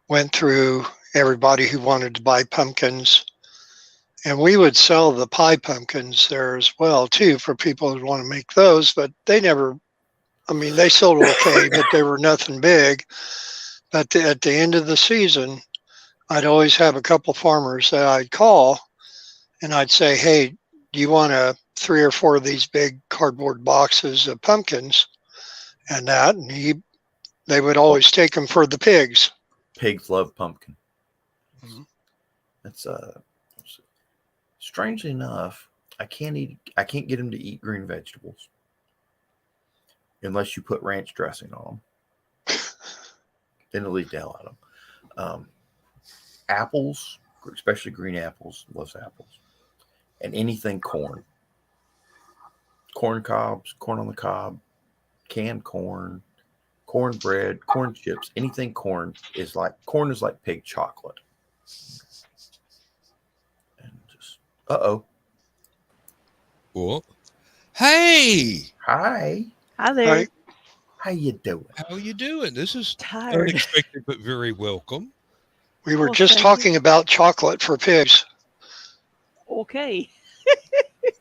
went through everybody who wanted to buy pumpkins, and we would sell the pie pumpkins there as well too for people who want to make those, but they never, they sold okay, but they were nothing big. But at the end of the season, I'd always have a couple farmers that I'd call and I'd say, hey, do you want to 3 or 4 of these big cardboard boxes of pumpkins and that, and they would always take them for the pigs. Pigs love pumpkin. Mhm. That's strangely enough, I can't get them to eat green vegetables unless you put ranch dressing on them. Then it'll eat the hell out of them. Apples, especially green apples, loves apples, and anything corn. Corn cobs, corn on the cob, canned corn, cornbread, corn chips, anything corn is like pig chocolate. And just Well, hey, Hi, there. Right? how you doing? how you doing? This is Tired. unexpected but very welcome. We were Oh, just thank talking about chocolate for pigs Okay.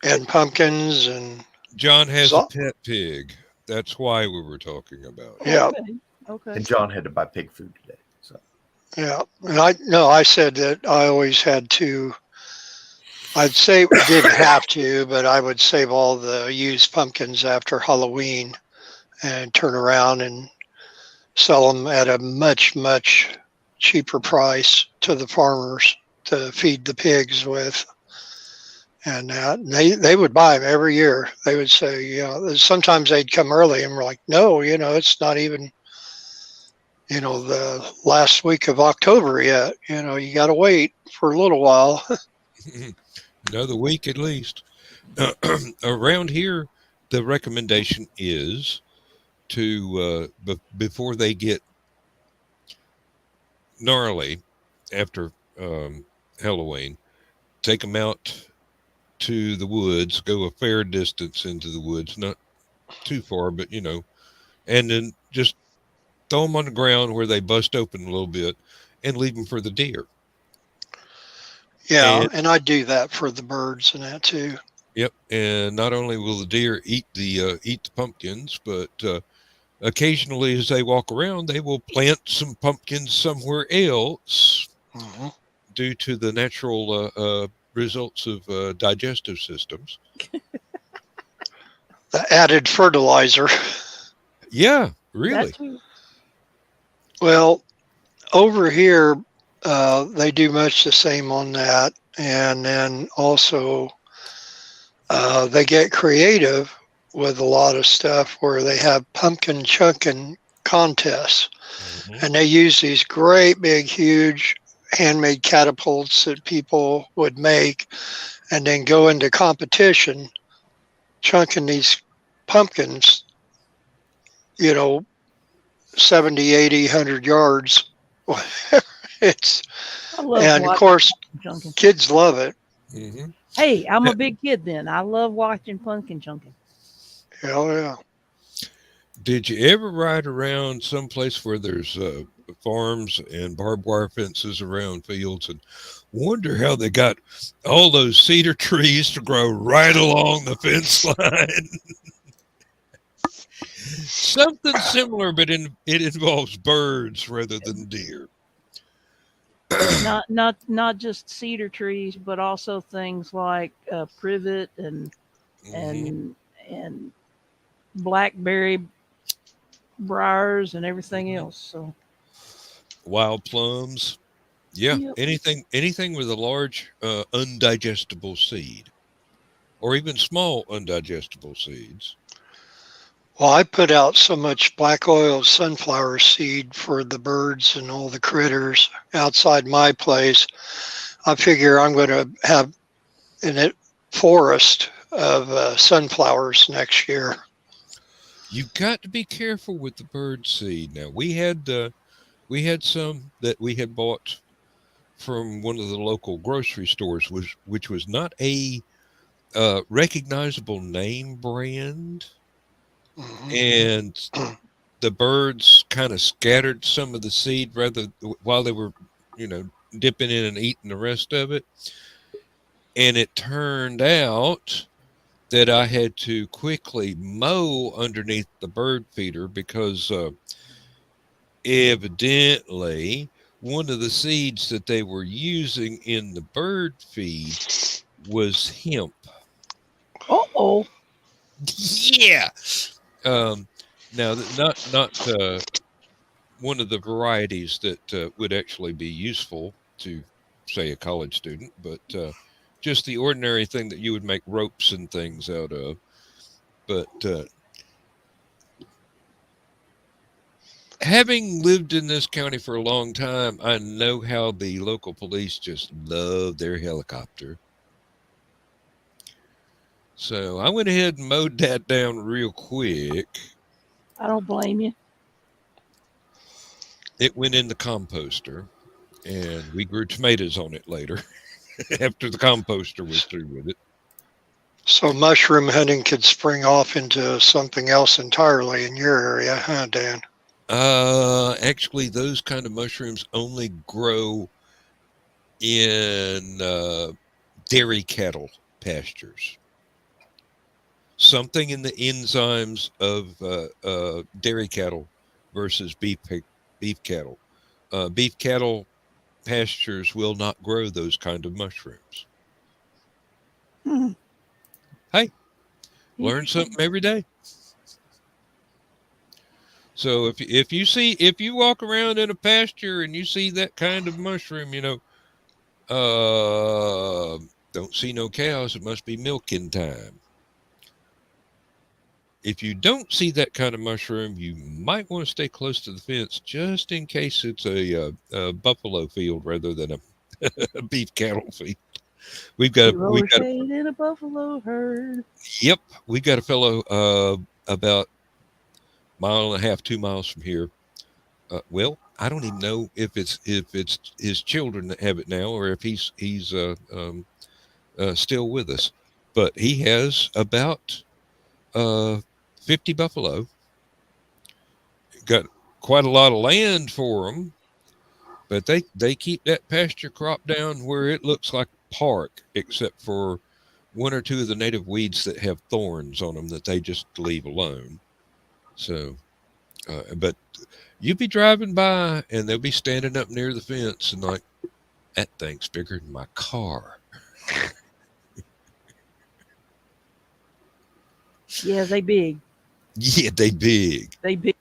and pumpkins and John has So- a pet pig. That's why we were talking about it. Yeah. Okay. And John had to buy pig food today. So yeah. And I said that I always had to. I'd say didn't have to, but I would save all the used pumpkins after Halloween and turn around and sell them at a much, much cheaper price to the farmers to feed the pigs with. And they would buy them every year. They would say, sometimes they'd come early and we're like, no, it's not even, the last week of October yet. You got to wait for a little while. Another week at least. Around here, the recommendation is to before they get gnarly after Halloween, take them out to the woods, go a fair distance into the woods, not too far, but and then just throw them on the ground where they bust open a little bit and leave them for the deer. Yeah, and I do that for the birds and that too. Yep, and not only will the deer eat the pumpkins, but occasionally as they walk around, they will plant some pumpkins somewhere else Mm-hmm. due to the natural results of digestive systems. The added fertilizer. Yeah, really. That too. Well, over here, they do much the same on that. And then also, they get creative with a lot of stuff where they have pumpkin chunking contests. Mhm. And they use these great big, huge handmade catapults that people would make and then go into competition chunking these pumpkins, 70, 80, 100 yards. It's I love and of watching course pumpkin chunking. kids love it. Mhm. Hey, I'm Yeah. a big kid then. I love watching pumpkin chunking. Yeah. Did you ever ride around someplace where there's farms and barbed wire fences around fields and wonder how they got all those cedar trees to grow right along the fence line? Something similar, but it involves birds rather than deer. Not just cedar trees, but also things like privet and Mhm. and blackberry briars and everything Mhm. else. So Wild plums. Yeah, Yep. anything with a large undigestible seed, or even small undigestible seeds. Well, I put out so much black oil sunflower seed for the birds and all the critters outside my place. I figure I'm going to have a forest of sunflowers next year. You've got to be careful with the bird seed. Now we had some that we had bought from one of the local grocery stores, which was not a recognizable name brand, Mhm. and the birds kind of scattered some of the seed while they were, dipping in and eating the rest of it. And it turned out that I had to quickly mow underneath the bird feeder because evidently one of the seeds that they were using in the bird feed was hemp. oh, Oh, Yeah. Now, not one of the varieties that would actually be useful to, say, a college student, but just the ordinary thing that you would make ropes and things out of. But having lived in this county for a long time, I know how the local police just love their helicopter. So I went ahead and mowed that down real quick. I don't blame you. It went in the composter, and we grew tomatoes on it later after the composter was through with it. So mushroom hunting could spring off into something else entirely in your area, huh, Dan? Actually, those kind of mushrooms only grow in dairy cattle pastures. Something in the enzymes of dairy cattle versus beef cattle. Beef cattle pastures will not grow those kind of mushrooms. Hmm. Hey, learn something every day. So if you walk around in a pasture and you see that kind of mushroom, don't see no cows, it must be milking time. If you don't see that kind of mushroom, you might want to stay close to the fence just in case it's a buffalo field rather than a beef cattle field. We Zero got shade in a buffalo herd. yep, we got a fellow about mile and a half, 2 miles from here. Well, I don't even know if it's his children that have it now or if he's still with us, but he has about 50 buffalo. Got quite a lot of land for them, but they keep that pasture crop down where it looks like a park, except for one or two of the native weeds that have thorns on them that they just leave alone. So, but you be driving by and they'll be standing up near the fence and like, that thing's bigger than my car. Yeah, they big. Yeah, they big. They big.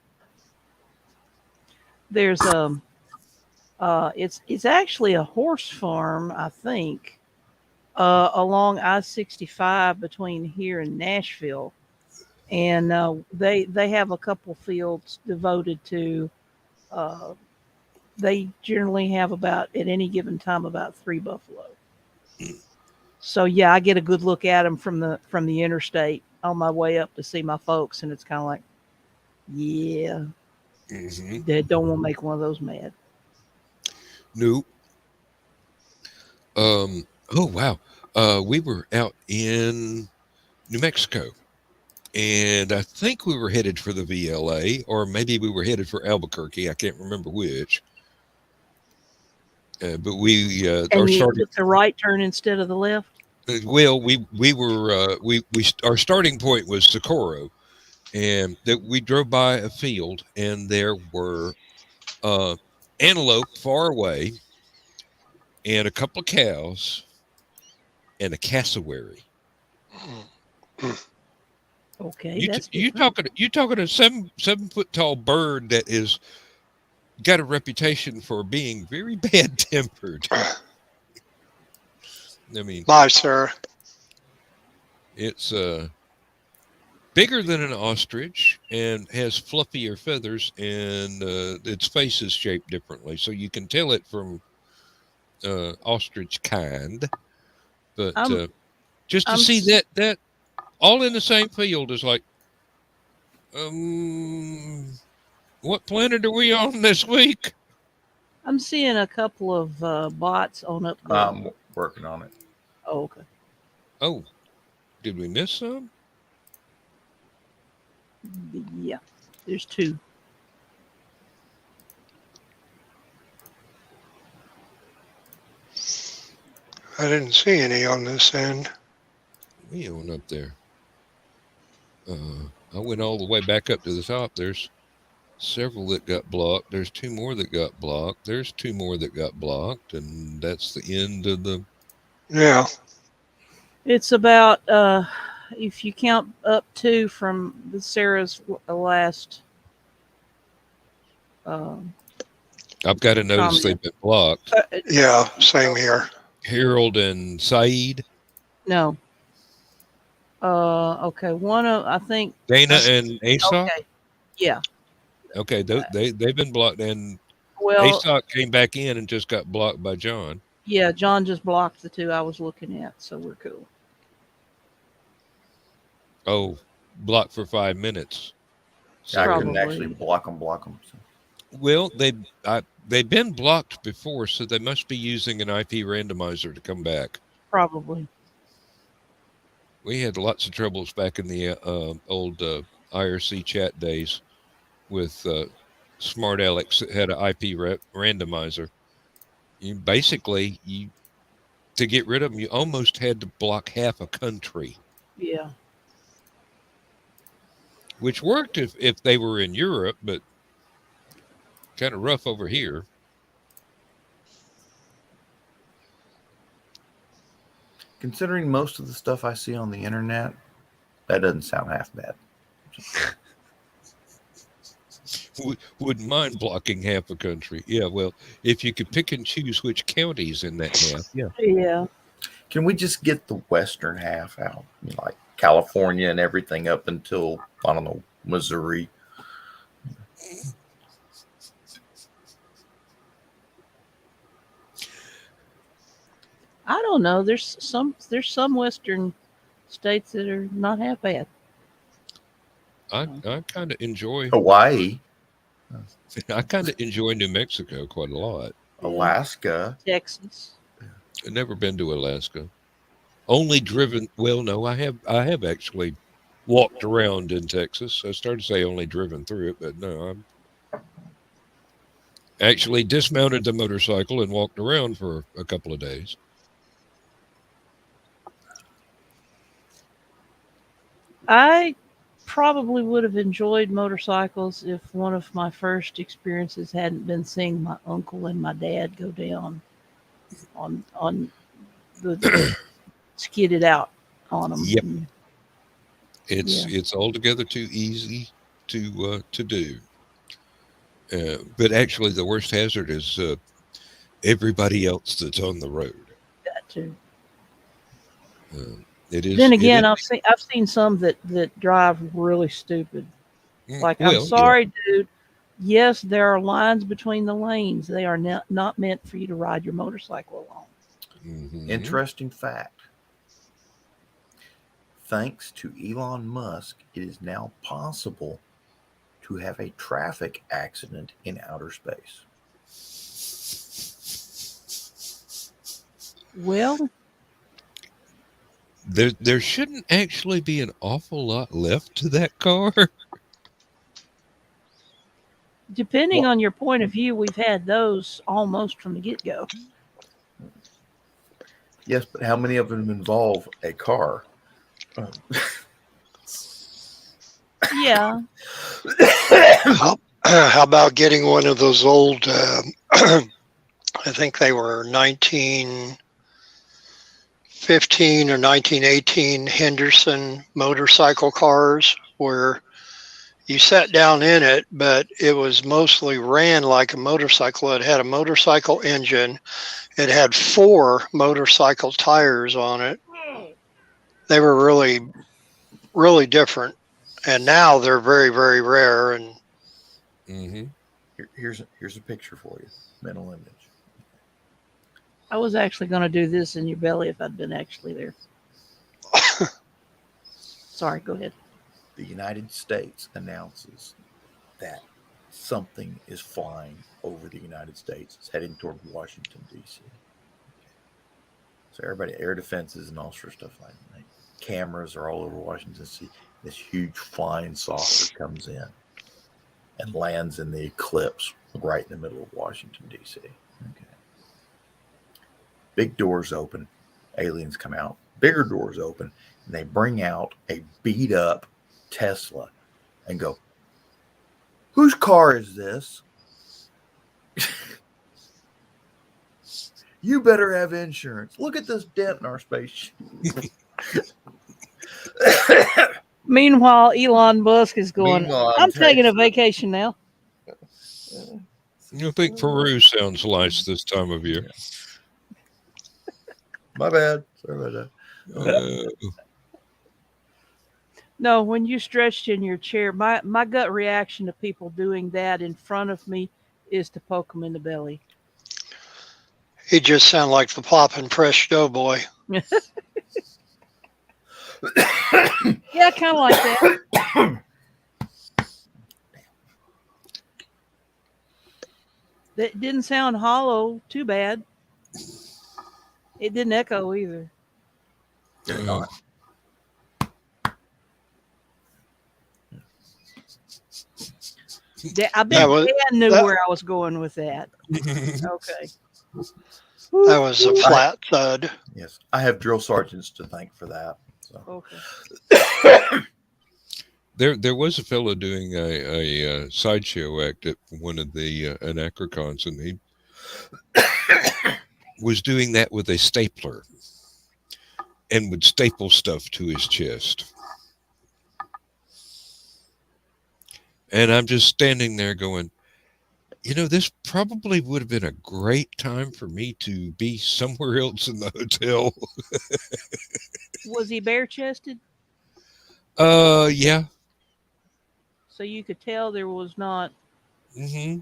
There's it's actually a horse farm, I think, along I-65 between here and Nashville, and they have a couple fields devoted to. They generally have about at any given time about 3 buffalo. So yeah, I get a good look at them from the interstate on my way up to see my folks, and it's kind of like, yeah, they don't want to make one of those mad. Nope. Oh wow. We were out in New Mexico, and I think we were headed for the VLA, or maybe we were headed for Albuquerque. I can't remember which. But we And you took the right turn instead of the left. Well, we were our starting point was Socorro, and that we drove by a field, and there were antelope far away, and a couple of cows, and a cassowary. Okay, You talking a 7 foot tall bird that is got a reputation for being very bad tempered. I mean, My sir. It's bigger than an ostrich and has fluffier feathers, and its face is shaped differently, so you can tell it from ostrich kind. But just to see that all in the same field is like, what planet are we on this week? I'm seeing a couple of bots on up there. I'm working on it. Oh, okay. Oh, did we miss some? Yeah, there's 2. I didn't see any on this end. We on up there. I went all the way back up to the top. There's several that got blocked. There's 2 more that got blocked. There's 2 more that got blocked, and that's the end of the. Yeah. It's about if you count up to from the Sarah's last I've got to notice comment. they've been blocked. Yeah, same here. Harold and Saeed, No. Okay. One of I think. Dana and Aesop. Okay. Yeah. Okay, they've been blocked, and Well, Aesop came back in and just got blocked by John. yeah. John just blocked the two I was looking at, so we're cool. Oh, blocked for 5 minutes. I couldn't Probably. actually block them. So. Well, they've been blocked before, so they must be using an IP randomizer to come back. Probably. We had lots of troubles back in the old IRC chat days with Smart Alex that had an IP randomizer. You basically to get rid of them, you almost had to block half a country, Yeah. which worked if they were in Europe, but kind of rough over here. Considering most of the stuff I see on the internet, that doesn't sound half bad. Wouldn't mind blocking half a country. Yeah, well, if you could pick and choose which counties in that half, yeah. Yeah. Can we just get the western half out? Like California and everything up until, I don't know, Missouri. I don't know. There's some western states that are not half bad. I kind of enjoy Hawaii, I kind of enjoy New Mexico quite a lot. Alaska. Texas. I've never been to Alaska. Only driven. Well, no, I have actually walked around in Texas. I started to say only driven through it, but no, I'm actually dismounted the motorcycle and walked around for a couple of days. I probably would have enjoyed motorcycles if one of my first experiences hadn't been seeing my uncle and my dad go down on the skidded out on them. Yep. It's altogether too easy to do. But actually, the worst hazard is everybody else that's on the road. That too. It is. Then again, I've seen some that drive really stupid. Like, I'm sorry, dude. Yes, there are lines between the lanes. They are not meant for you to ride your motorcycle along. Mm-hmm. Interesting fact. Thanks to Elon Musk, it is now possible to have a traffic accident in outer space. Well, there shouldn't actually be an awful lot left to that car. depending on your point of view, we've had those almost from the get-go. Yes, but how many of them involve a car? Yeah. How about getting one of those old, I think they were 1915 or 1918 Henderson motorcycle cars where you sat down in it, but it was mostly ran like a motorcycle. It had a motorcycle engine. It had 4 motorcycle tires on it. They were really, really different. And now they're very, very rare. And Mm-hmm. Here's a picture for you. Mental image. I was actually going to do this in your belly if I'd been actually there. Sorry, go ahead. The United States announces that something is flying over the United States. It's heading toward Washington, D.C. So everybody, air defenses and all sorts of stuff like that. Cameras are all over Washington, D.C. This huge flying saucer comes in and lands in the eclipse right in the middle of Washington, D.C. Okay. Big doors open. Aliens come out. Bigger doors open. And they bring out a beat up Tesla and go, whose car is this? You better have insurance. Look at this dent in our spaceship. Meanwhile, Elon Musk is going, Meanwhile, I'm taking a texting. vacation now. I think Peru sounds nice this time of year. My bad. Sorry about that. No, when you stretched in your chair, my gut reaction to people doing that in front of me is to poke them in the belly. He just sounded like the pop and press doughboy. Yeah, kind of like that. That didn't sound hollow too bad. It didn't echo either. Did it not? I bet Dan knew where I was going with that. Okay. That was a flat thud. Yes, I have drill sergeants to thank for that. So. Okay. There was a fellow doing a sideshow act at one of the HallowCon's, and he was doing that with a stapler and would staple stuff to his chest. And I'm just standing there going, this probably would have been a great time for me to be somewhere else in the hotel. Was he bare chested? Yeah. So you could tell there was not. Mm-hmm.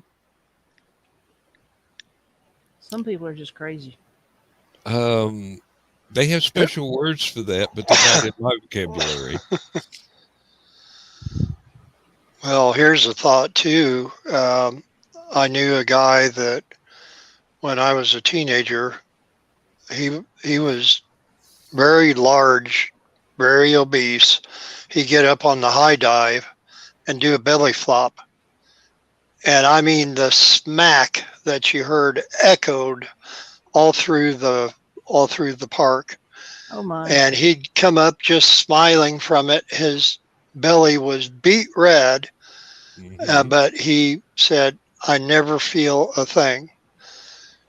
Some people are just crazy. They have special words for that, but they're not in my vocabulary. Well, here's a thought too. I knew a guy that when I was a teenager, he was very large, very obese. He'd get up on the high dive and do a belly flop. And I mean, the smack that you heard echoed all through the park. Oh my. And he'd come up just smiling from it. His belly was beet red, but he said, I never feel a thing.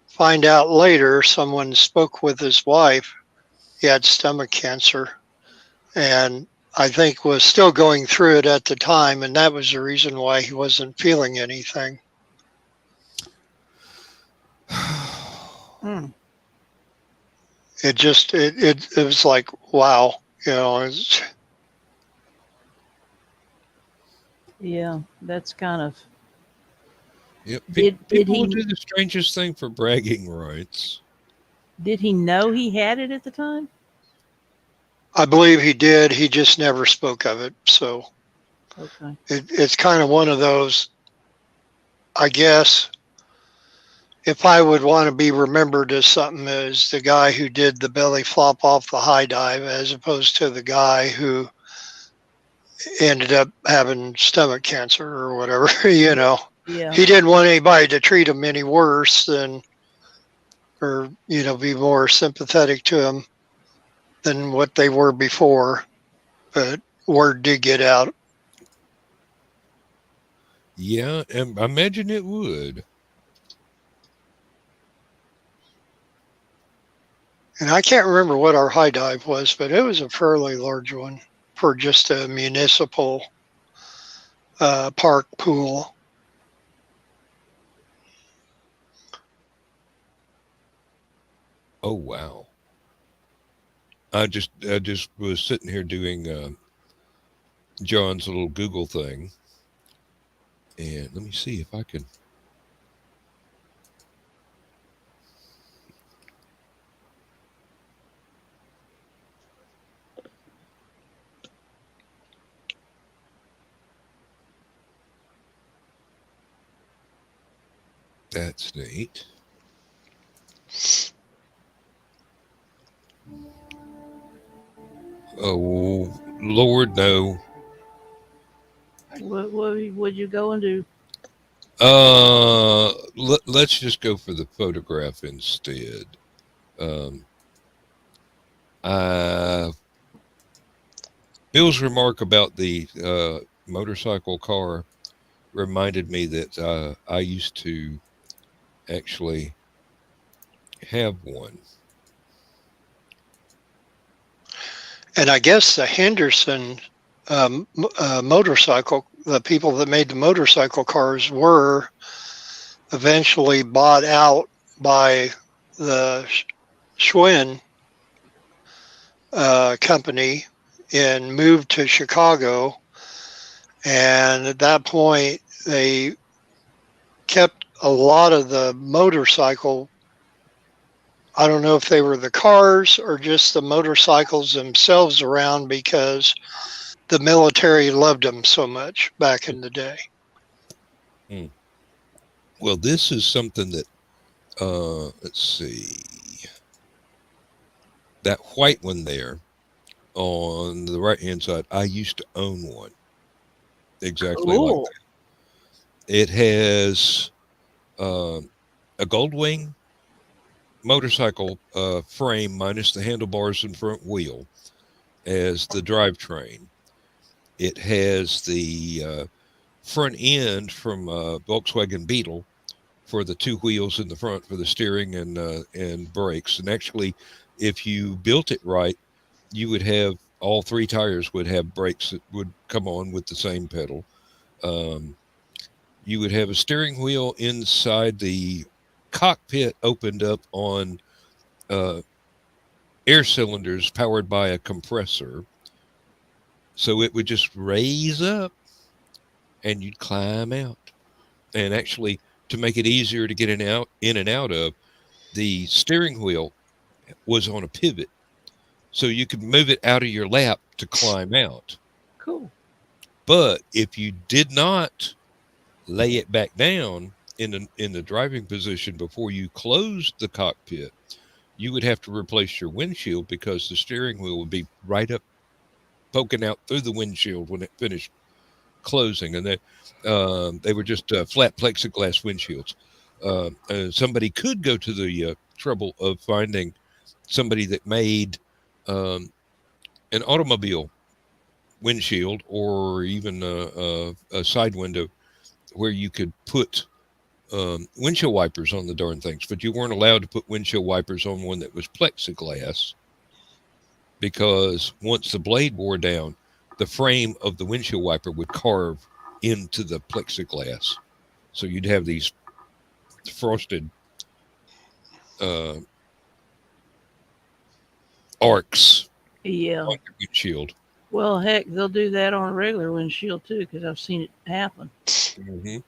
Find out later, someone spoke with his wife. He had stomach cancer, and I think was still going through it at the time, and that was the reason why he wasn't feeling anything. It just it was like, wow, Yeah, that's kind of. Yep. Did People he do the strangest thing for bragging rights. Did he know he had it at the time? I believe he did. He just never spoke of it. So okay, it's kind of one of those. I guess if I would want to be remembered as something as the guy who did the belly flop off the high dive, as opposed to the guy who ended up having stomach cancer or whatever, Yeah. He didn't want anybody to treat him any worse or be more sympathetic to him than what they were before. But word did get out. Yeah, and I imagine it would. And I can't remember what our high dive was, but it was a fairly large one for just a municipal park pool. Oh wow! I just was sitting here doing John's little Google thing, and let me see if I can. That's neat. Oh Lord, no. What would you go and do? Let's just go for the photograph instead. Bill's remark about the motorcycle car reminded me that I used to actually have one. And I guess the Henderson motorcycle, the people that made the motorcycle cars were eventually bought out by the Schwinn company and moved to Chicago. And at that point, they kept a lot of the motorcycle. I don't know if they were the cars or just the motorcycles themselves around because the military loved them so much back in the day. Well, this is something that, let's see, that white one there on the right-hand side, I used to own one exactly like Cool. that. It has a gold wing motorcycle frame minus the handlebars and front wheel as the drivetrain. It has the front end from Volkswagen Beetle for the two wheels in the front for the steering and brakes. And actually, if you built it right, you would have all three tires would have brakes that would come on with the same pedal. You would have a steering wheel inside the cockpit opened up on air cylinders powered by a compressor. So it would just raise up and you'd climb out. And actually, to make it easier to get in and out of, the steering wheel was on a pivot. So you could move it out of your lap to climb out. Cool. But if you did not lay it back down in the driving position before you closed the cockpit, you would have to replace your windshield because the steering wheel would be right up poking out through the windshield when it finished closing. And they were just flat plexiglass windshields. Somebody could go to the trouble of finding somebody that made an automobile windshield or even a side window where you could put windshield wipers on the darn things, but you weren't allowed to put windshield wipers on one that was plexiglass because once the blade wore down, the frame of the windshield wiper would carve into the plexiglass. So you'd have these frosted arcs Yeah. on your windshield. Well, heck, they'll do that on a regular windshield too, because I've seen it happen. Mm-hmm.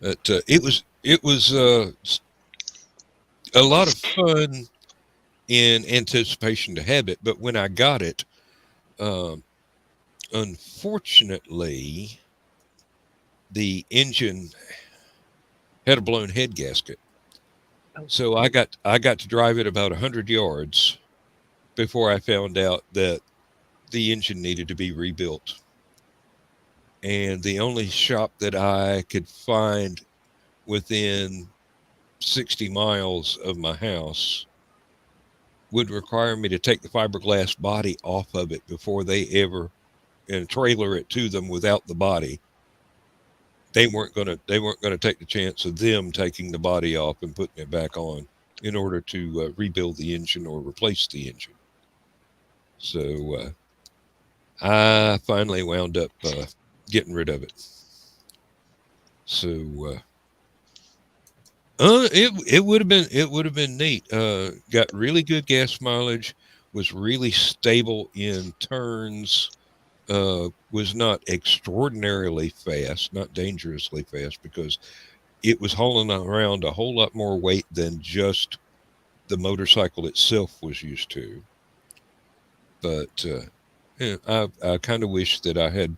But it was a lot of fun in anticipation to have it. But when I got it, unfortunately, the engine had a blown head gasket. So I got to drive it about 100 yards before I found out that the engine needed to be rebuilt. And the only shop that I could find within 60 miles of my house would require me to take the fiberglass body off of it before they ever and trailer it to them without the body. They weren't going to take the chance of them taking the body off and putting it back on in order to rebuild the engine or replace the engine. So I finally wound up getting rid of it. So it would have been neat. Got really good gas mileage, was really stable in turns, was not extraordinarily fast, not dangerously fast, because it was hauling around a whole lot more weight than just the motorcycle itself was used to. But I kind of wish that I had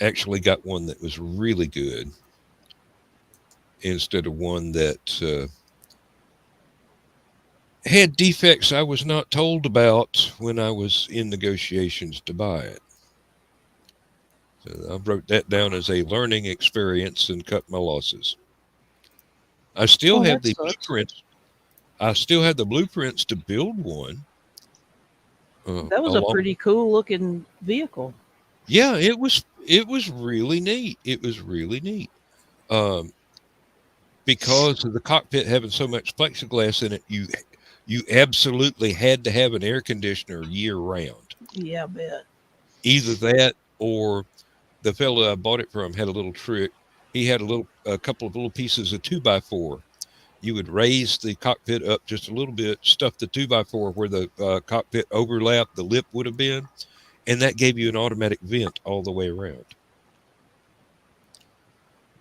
actually got one that was really good instead of one that had defects I was not told about when I was in negotiations to buy it. So I wrote that down as a learning experience and cut my losses. I still have the blueprints. I still have the blueprints to build one. That was a pretty cool looking vehicle. Yeah, it was really neat. It was really neat. Because of the cockpit having so much plexiglass in it, you absolutely had to have an air conditioner year round. Yeah, I bet. Either that or the fellow I bought it from had a little trick. He had a couple of little pieces of 2x4. You would raise the cockpit up just a little bit, stuff the 2x4 where the cockpit overlap, the lip would have been, and that gave you an automatic vent all the way around.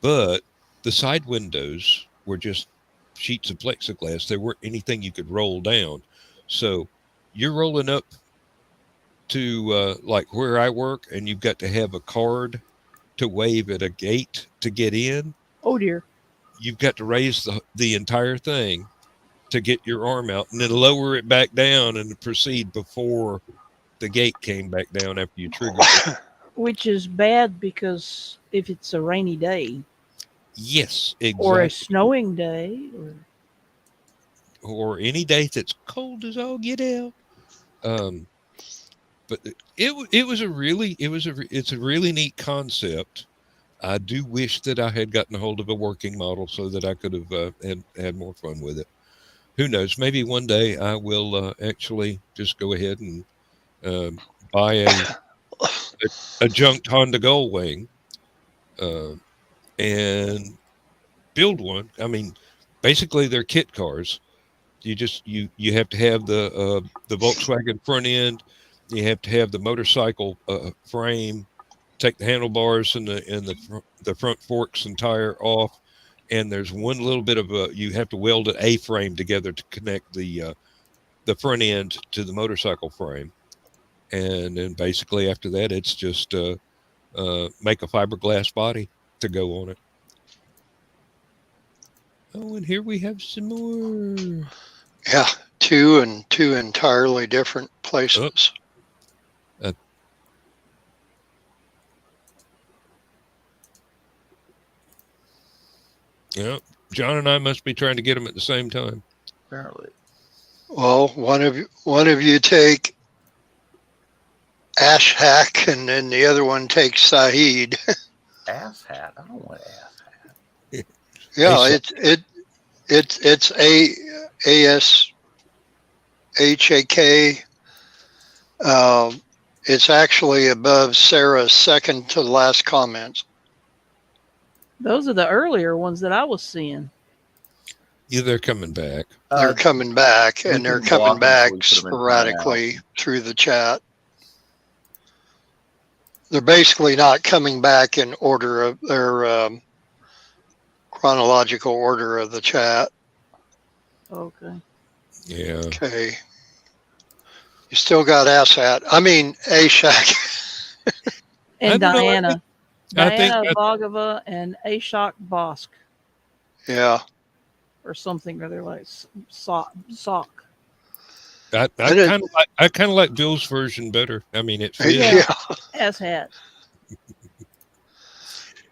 But the side windows were just sheets of plexiglass. There weren't anything you could roll down. So you're rolling up to like where I work, and you've got to have a card to wave at a gate to get in. Oh dear. You've got to raise the entire thing to get your arm out, and then lower it back down and proceed before the gate came back down after you triggered it. Which is bad because if it's a rainy day Yes, or a exactly. snowing day, Or any day that's cold as all get out. But it's a really neat concept. I do wish that I had gotten a hold of a working model so that I could have had more fun with it. Who knows? Maybe one day I will actually just go ahead and buy a junked Honda Gullwing and build one. I mean, basically they're kit cars. You have to have the Volkswagen front end. You have to have the motorcycle frame. Take the handlebars and the front forks and tire off, and there's one little bit of you have to weld an A-frame together to connect the front end to the motorcycle frame, and then basically after that it's just make a fiberglass body to go on it. Oh, and here we have some more. Yeah, two entirely different places. Yeah, John and I must be trying to get them at the same time. Apparently. Well, one of you take Ash Hack, and then the other one takes Saeed. Ass hat. I don't want ass hat. Yeah, it's ASHAK. It's actually above Sarah's second to last comments. those are the earlier ones that I was seeing. Yeah, they're coming back. They're coming back, we and they're can block coming back them so we put them in sporadically through the chat. They're basically not coming back in order of their chronological order of the chat. Okay. Yeah. Okay. You still got Ashak. I mean, Ashak. And I don't know, Diana. I think Diana Bogova and Ashok Bosk Yeah. or something, or they're like sock. I kind of like Bill's version better. I mean, it fits. Yeah. Ass hat.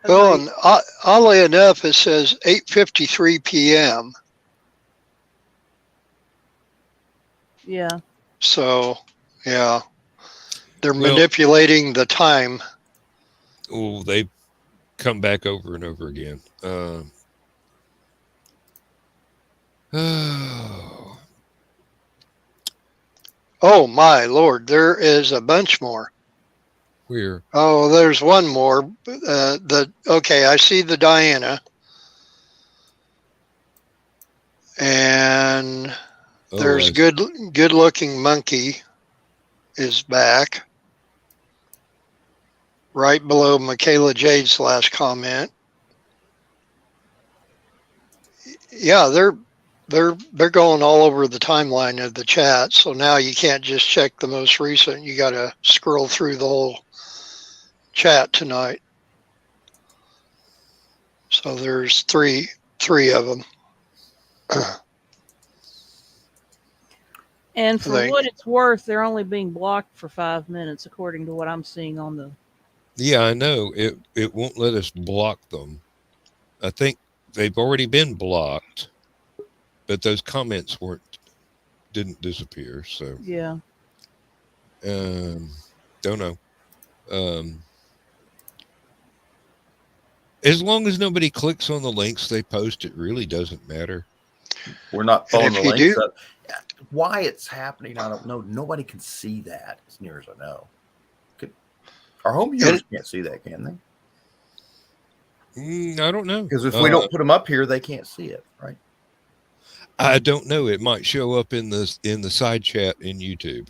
Well, Agreed. and oddly enough, it says 8:53 p.m. Yeah. So, yeah, they're Well- manipulating the time. Oh, they come back over and over again. Oh my Lord, there is a bunch more. Where? Oh, there's one more. Okay, I see the Diana, and there's good looking monkey is back right below Michaela Jade's last comment. Yeah, they're going all over the timeline of the chat. So now you can't just check the most recent. You got to scroll through the whole chat tonight. So there's three of them. And for what it's worth, they're only being blocked for 5 minutes, according to what I'm seeing on the. Yeah, I know. It won't let us block them. I think they've already been blocked, but those comments didn't disappear. So Yeah. don't know. As long as nobody clicks on the links they post, it really doesn't matter. We're not And throwing if the you links do, up. Why it's happening, I don't know. Nobody can see that, as near as I know. Our home viewers can't see that, can they? I don't know. Because if we don't put them up here, they can't see it, right? I don't know. It might show up in the side chat in YouTube.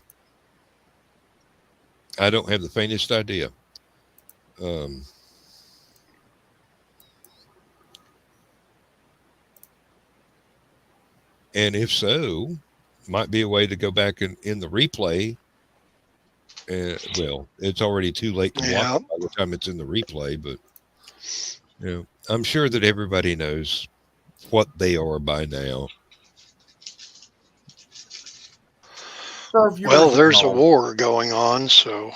I don't have the faintest idea. And if so, might be a way to go back in the replay. Well, it's already too late to watch by the time it's in the replay, but I'm sure that everybody knows what they are by now. Well, there's a war going on, so.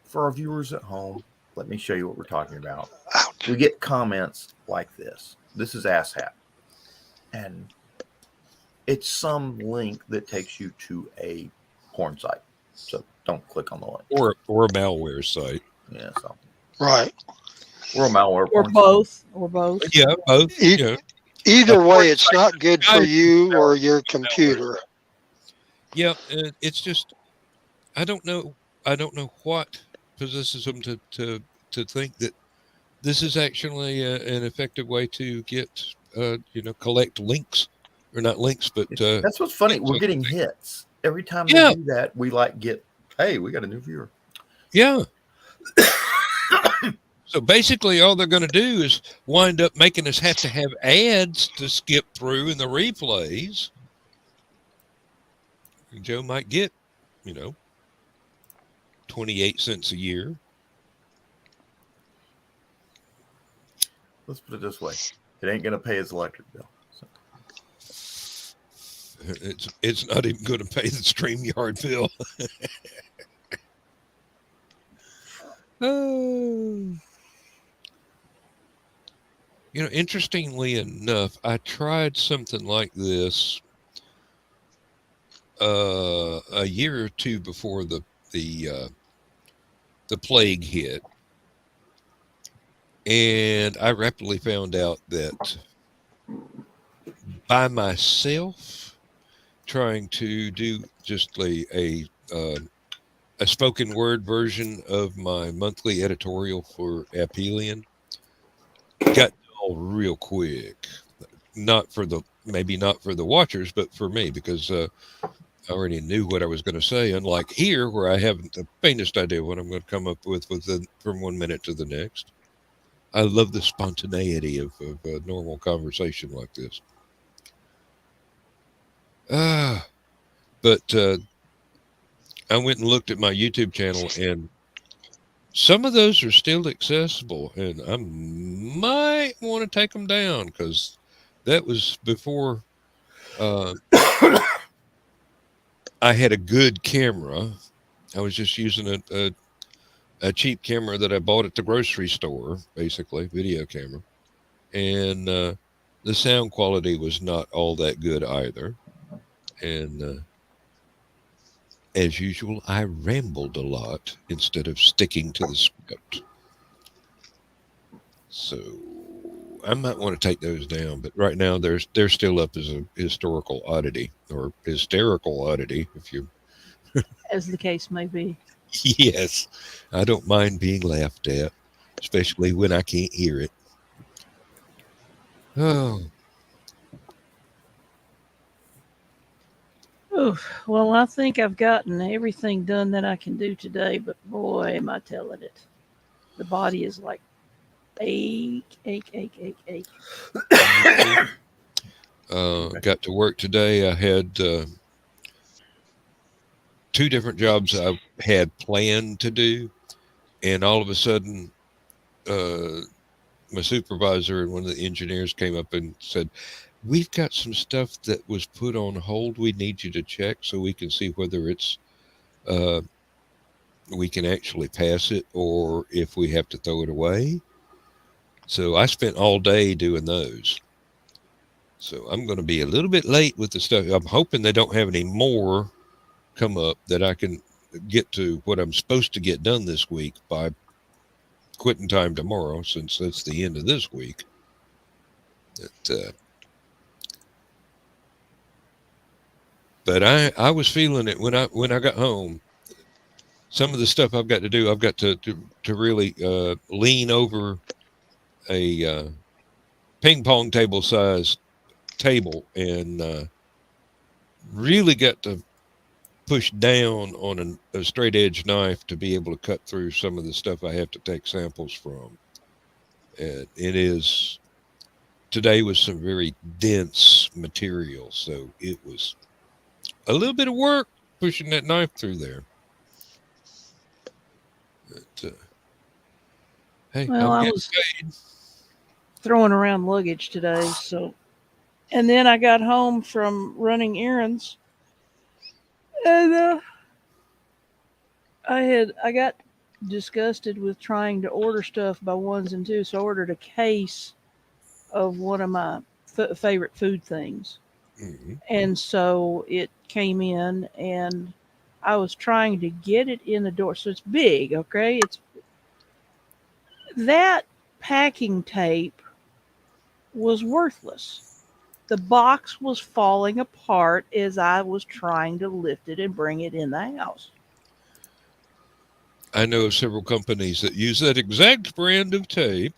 For our viewers at home, let me show you what we're talking about. Ouch. We get comments like this. This is asshat. And it's some link that takes you to a porn site. So don't click on the link. Or a malware site. Yeah, so. Right. Or a malware or porn both. site. Or both. Yeah, both. Either way, it's not good for you or your computer. Yeah, it's just I don't know what possesses them to think that this is actually an effective way to get collect links, or not links, but that's what's funny. We're getting hits every time they do that. We get, hey, we got a new viewer. Yeah. So basically, all they're going to do is wind up making us have to have ads to skip through in the replays. And Joe might get, 28 cents a year. Let's put it this way: it ain't going to pay his electric bill. So. It's not even going to pay the StreamYard bill. Interestingly enough, I tried something like this a year or two before the plague hit, and I rapidly found out that by myself trying to do just a spoken word version of my monthly editorial for Aphelion got all real quick. Maybe not for the watchers, but for me, because I already knew what I was going to say. Unlike here, where I haven't the faintest idea what I'm going to come up with from 1 minute to the next. I love the spontaneity of a normal conversation like this. But I went and looked at my YouTube channel, and some of those are still accessible, and I might want to take them down, because that was before I had a good camera. I was just using a cheap camera that I bought at the grocery store, basically, video camera. And the sound quality was not all that good either. And as usual, I rambled a lot instead of sticking to the script. So I might want to take those down, but right now they're still up as a historical oddity, or hysterical oddity, if you As the case may be. Yes, I don't mind being laughed at, especially when I can't hear it. Oh, Oof. Well, I think I've gotten everything done that I can do today, but boy, am I telling it. The body is like ache. Got to work today. I had 2 different jobs I had planned to do, and all of a sudden, my supervisor and one of the engineers came up and said, "We've got some stuff that was put on hold. We need you to check so we can see whether it's we can actually pass it, or if we have to throw it away." So I spent all day doing those. So I'm going to be a little bit late with the stuff. I'm hoping they don't have any more come up that I can get to what I'm supposed to get done this week by quitting time tomorrow, since that's the end of this week. But I was feeling it when I got home. Some of the stuff I've got to do, I've got to really lean over a ping pong table size table and really got to push down on a straight edge knife to be able to cut through some of the stuff I have to take samples from. And it is today was some very dense material, so it was a little bit of work pushing that knife through there. But, hey, Well, I'm I getting was paid. throwing around luggage today, so and then I got home from running errands, and I got disgusted with trying to order stuff by ones and twos, so I ordered a case of one of my favorite food things, Mhm. and so it came in, and I was trying to get it in the door. So it's big, okay? It's that packing tape was worthless. The box was falling apart as I was trying to lift it and bring it in the house. I know of several companies that use that exact brand of tape.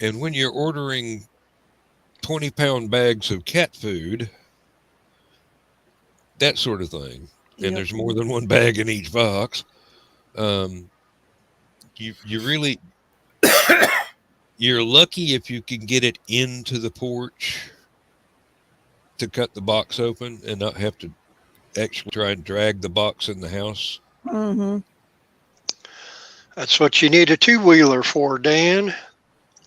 And when you're ordering 20-pound bags of cat food, that sort of thing, and Yep. there's more than one bag in each box, um, you really you're lucky if you can get it into the porch to cut the box open and not have to actually try and drag the box in the house. Mm-hmm. That's what you need a two-wheeler for, Dan. I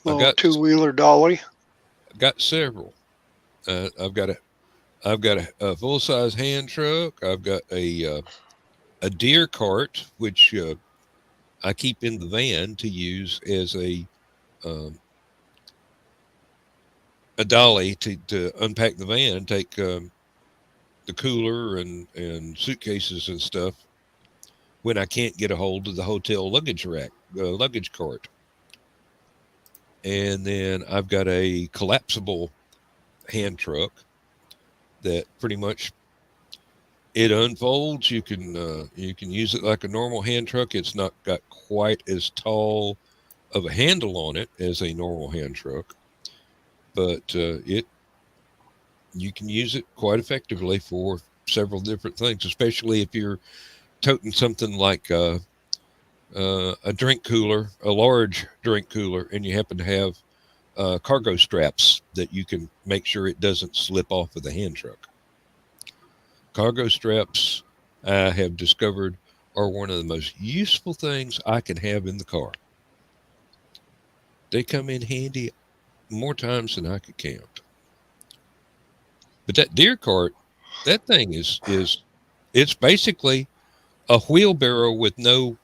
Little two-wheeler dolly. got several. I've got a full size hand truck. I've got a deer cart, which I keep in the van to use as um, a dolly to unpack the van, take the cooler and suitcases and stuff when I can't get a hold of the hotel luggage rack, luggage cart. And then I've got a collapsible hand truck that pretty much it unfolds. You can use it like a normal hand truck. It's not got quite as tall of a handle on it as a normal hand truck, but it you can use it quite effectively for several different things, especially if you're toting something like a drink cooler, a large drink cooler, and you happen to have cargo straps that you can make sure it doesn't slip off of the hand truck. Cargo straps, I have discovered, are one of the most useful things I can have in the car. They come in handy more times than I could count. But that deer cart, that thing is it's basically a wheelbarrow with no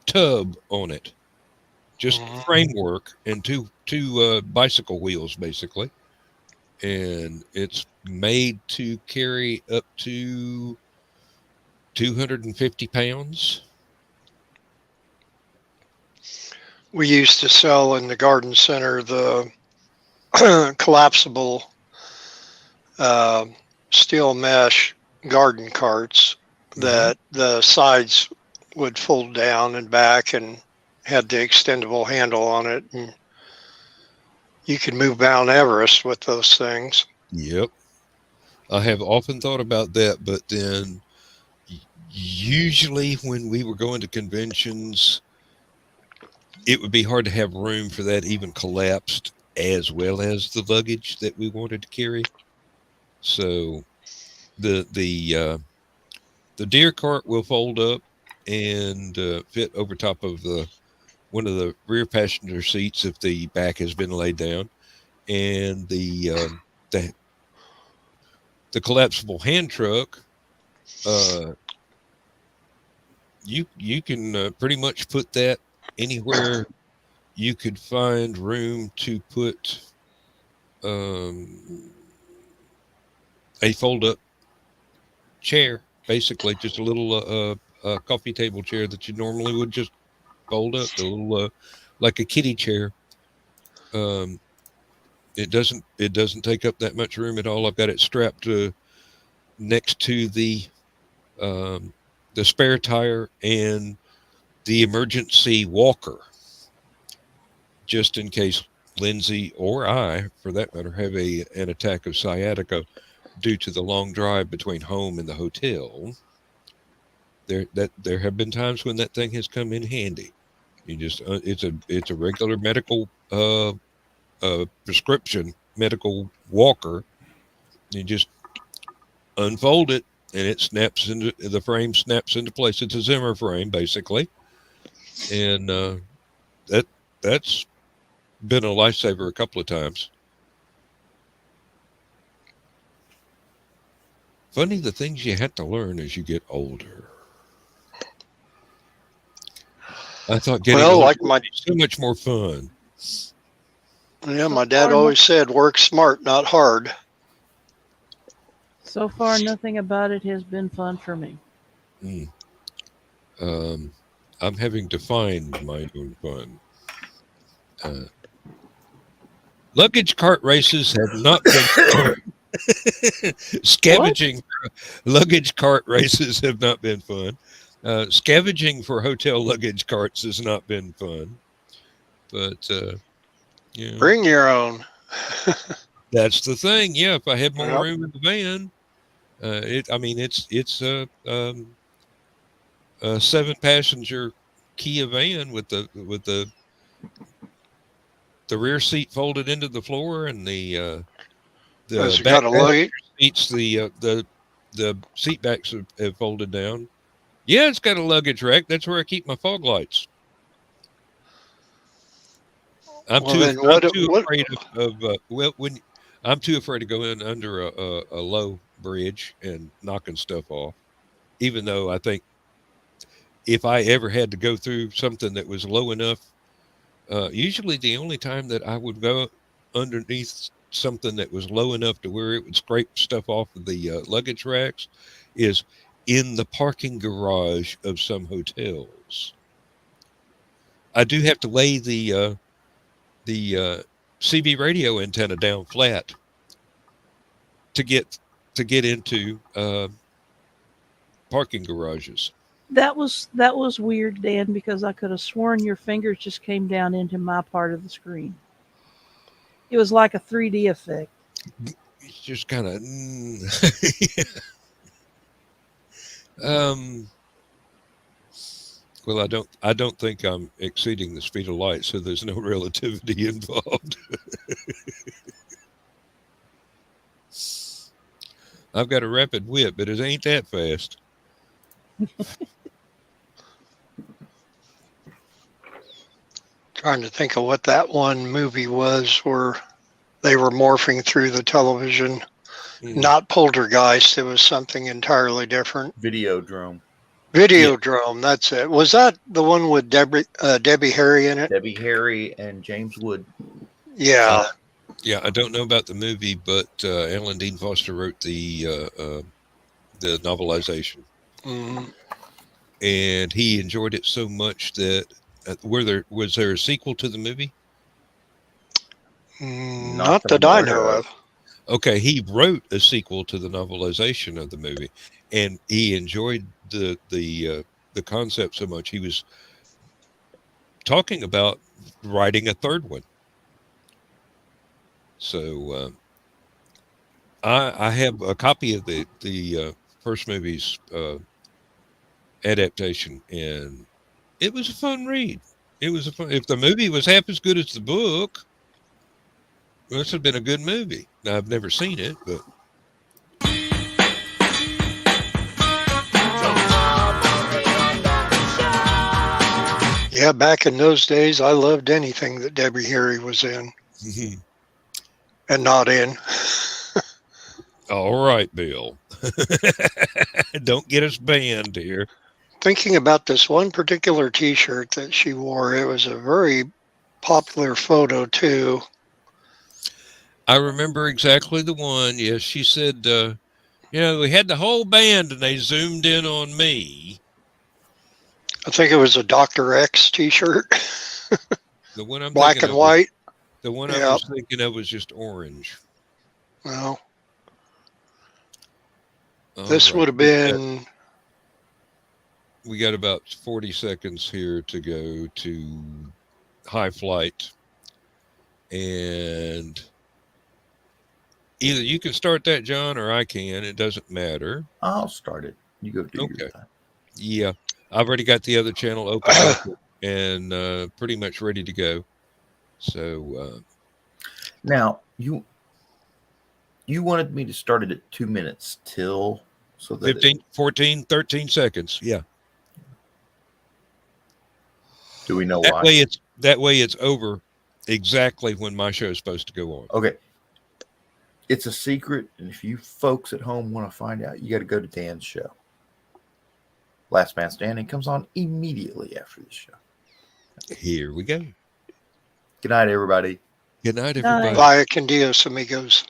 tub on it, just Mhm. framework and two bicycle wheels basically, and it's made to carry up to 250 pounds. We used to sell in the garden center the collapsible uh, steel mesh garden carts Mm-hmm. that the sides would fold down and back and had the extendable handle on it. And you could move Mount Everest with those things. Yep, I have often thought about that, but then usually when we were going to conventions, it would be hard to have room for that even collapsed as well as the luggage that we wanted to carry. So the the uh, the deer cart will fold up and fit over top of the one of the rear passenger seats if the back has been laid down, and the the collapsible hand truck. Uh, you can pretty much put that anywhere you could find room to put um, a fold up chair, basically just a little coffee table chair that you normally would just fold up, a little like a kiddie chair. Um, It doesn't take up that much room at all. I've got it strapped next to the spare tire and the emergency walker, just in case Lindsay or I, for that matter, have an attack of sciatica due to the long drive between home and the hotel. There have been times when that thing has come in handy. You just it's a regular medical prescription medical walker. You just unfold it and it snaps into the frame, snaps into place. It's a Zimmer frame basically, and that's been a lifesaver a couple of times. Funny the things you have to learn as you get older. I thought getting older like would be so much more fun. Yeah, my dad always said, work smart, not hard. So far, nothing about it has been fun for me. I'm having to find my own fun. Luggage cart races have not been fun. Scavenging luggage cart races have not been fun. Scavenging for hotel luggage carts has not been fun. But you know, bring your own. That's the thing. Yeah, if I had more room in the van, it's a 7-passenger Kia van with the rear seat folded into the floor and the back seats the seat backs have folded down. Yeah, it's got a luggage rack. That's where I keep my fog lights. I'm too afraid to go in under a low bridge and knocking stuff off. Even though I think if I ever had to go through something that was low enough, usually the only time that I would go underneath something that was low enough to where it would scrape stuff off of the luggage racks is in the parking garage of some hotels. I do have to lay the CB radio antenna down flat to get into parking garages. That was weird, Dan, because I could have sworn your fingers just came down into my part of the screen. It was like a 3D effect. It's just kind of well, I don't think I'm exceeding the speed of light, so there's no relativity involved. I've got a rapid wit, but it ain't that fast. Trying to think of what that one movie was where they were morphing through the television. Not Poltergeist. It was something entirely different. Videodrome. Videodrome. Yeah. That's it. Was that the one with Debbie Harry in it? Debbie Harry and James Wood. Yeah. Yeah, I don't know about the movie, but Alan Dean Foster wrote the novelization. Mm-hmm. And he enjoyed it so much that was there a sequel to the movie? Not that I know of. Okay, he wrote a sequel to the novelization of the movie, and he enjoyed the concept so much he was talking about writing a third one. So I have a copy of the first movie's adaptation, and it was a fun read. If the movie was half as good as the book, this would have been a good movie. Now, I've never seen it, but yeah, back in those days, I loved anything that Debbie Harry was in and not in. All right, Bill. Don't get us banned here. Thinking about this one particular T-shirt that she wore, it was a very popular photo too. I remember exactly the one. Yes, she said, we had the whole band and they zoomed in on me. I think it was a Dr. X T-shirt. The one I'm black and white. The one I Yep. was thinking of was just orange. Well, All this right. would have been. We got about 40 seconds here to go to high flight. And either you can start that, John, or I can. It doesn't matter. I'll start it. You go do Okay. your thing. Yeah. I've already got the other channel opened up and pretty much ready to go. So Now, you wanted me to start it at 2 minutes till, so that 15, 14, 13 seconds. Yeah. do we know That why? way it's over exactly when my show is supposed to go on. Okay. It's a secret, and if you folks at home want to find out, you got to go to Dan's show. Last Man Standing comes on immediately after the show. Here we go. Good night, everybody. Good night, Night. everybody. Vaya con Dios, amigos.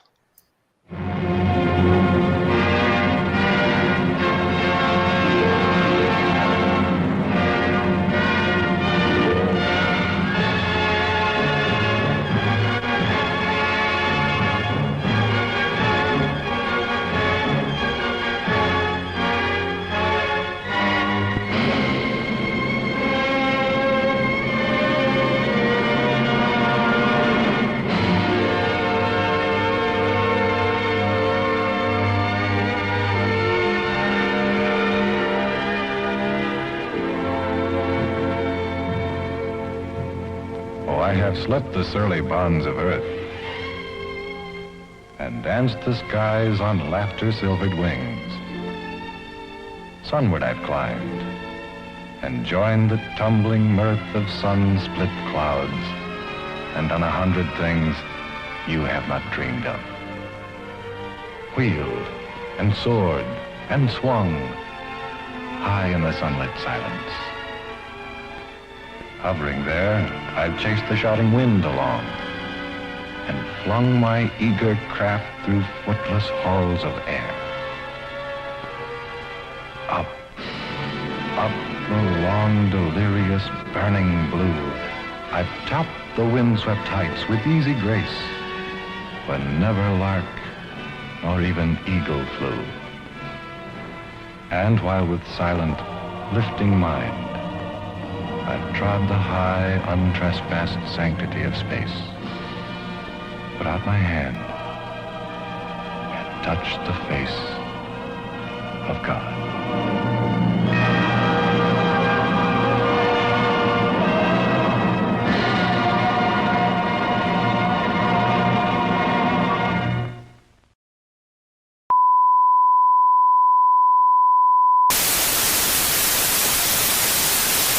I have slept the surly bonds of earth and danced the skies on laughter-silvered wings. Sunward I've climbed and joined the tumbling mirth of sun-split clouds and done 100 things you have not dreamed of. Wheeled and soared and swung high in the sunlit silence. Hovering there, I've chased the shouting wind along and flung my eager craft through footless halls of air. Up, up the long, delirious, burning blue, I've topped the windswept heights with easy grace, when never lark nor even eagle flew. And while with silent, lifting mind, I've trod the high, untrespassed sanctity of space, put out my hand and touched the face of God.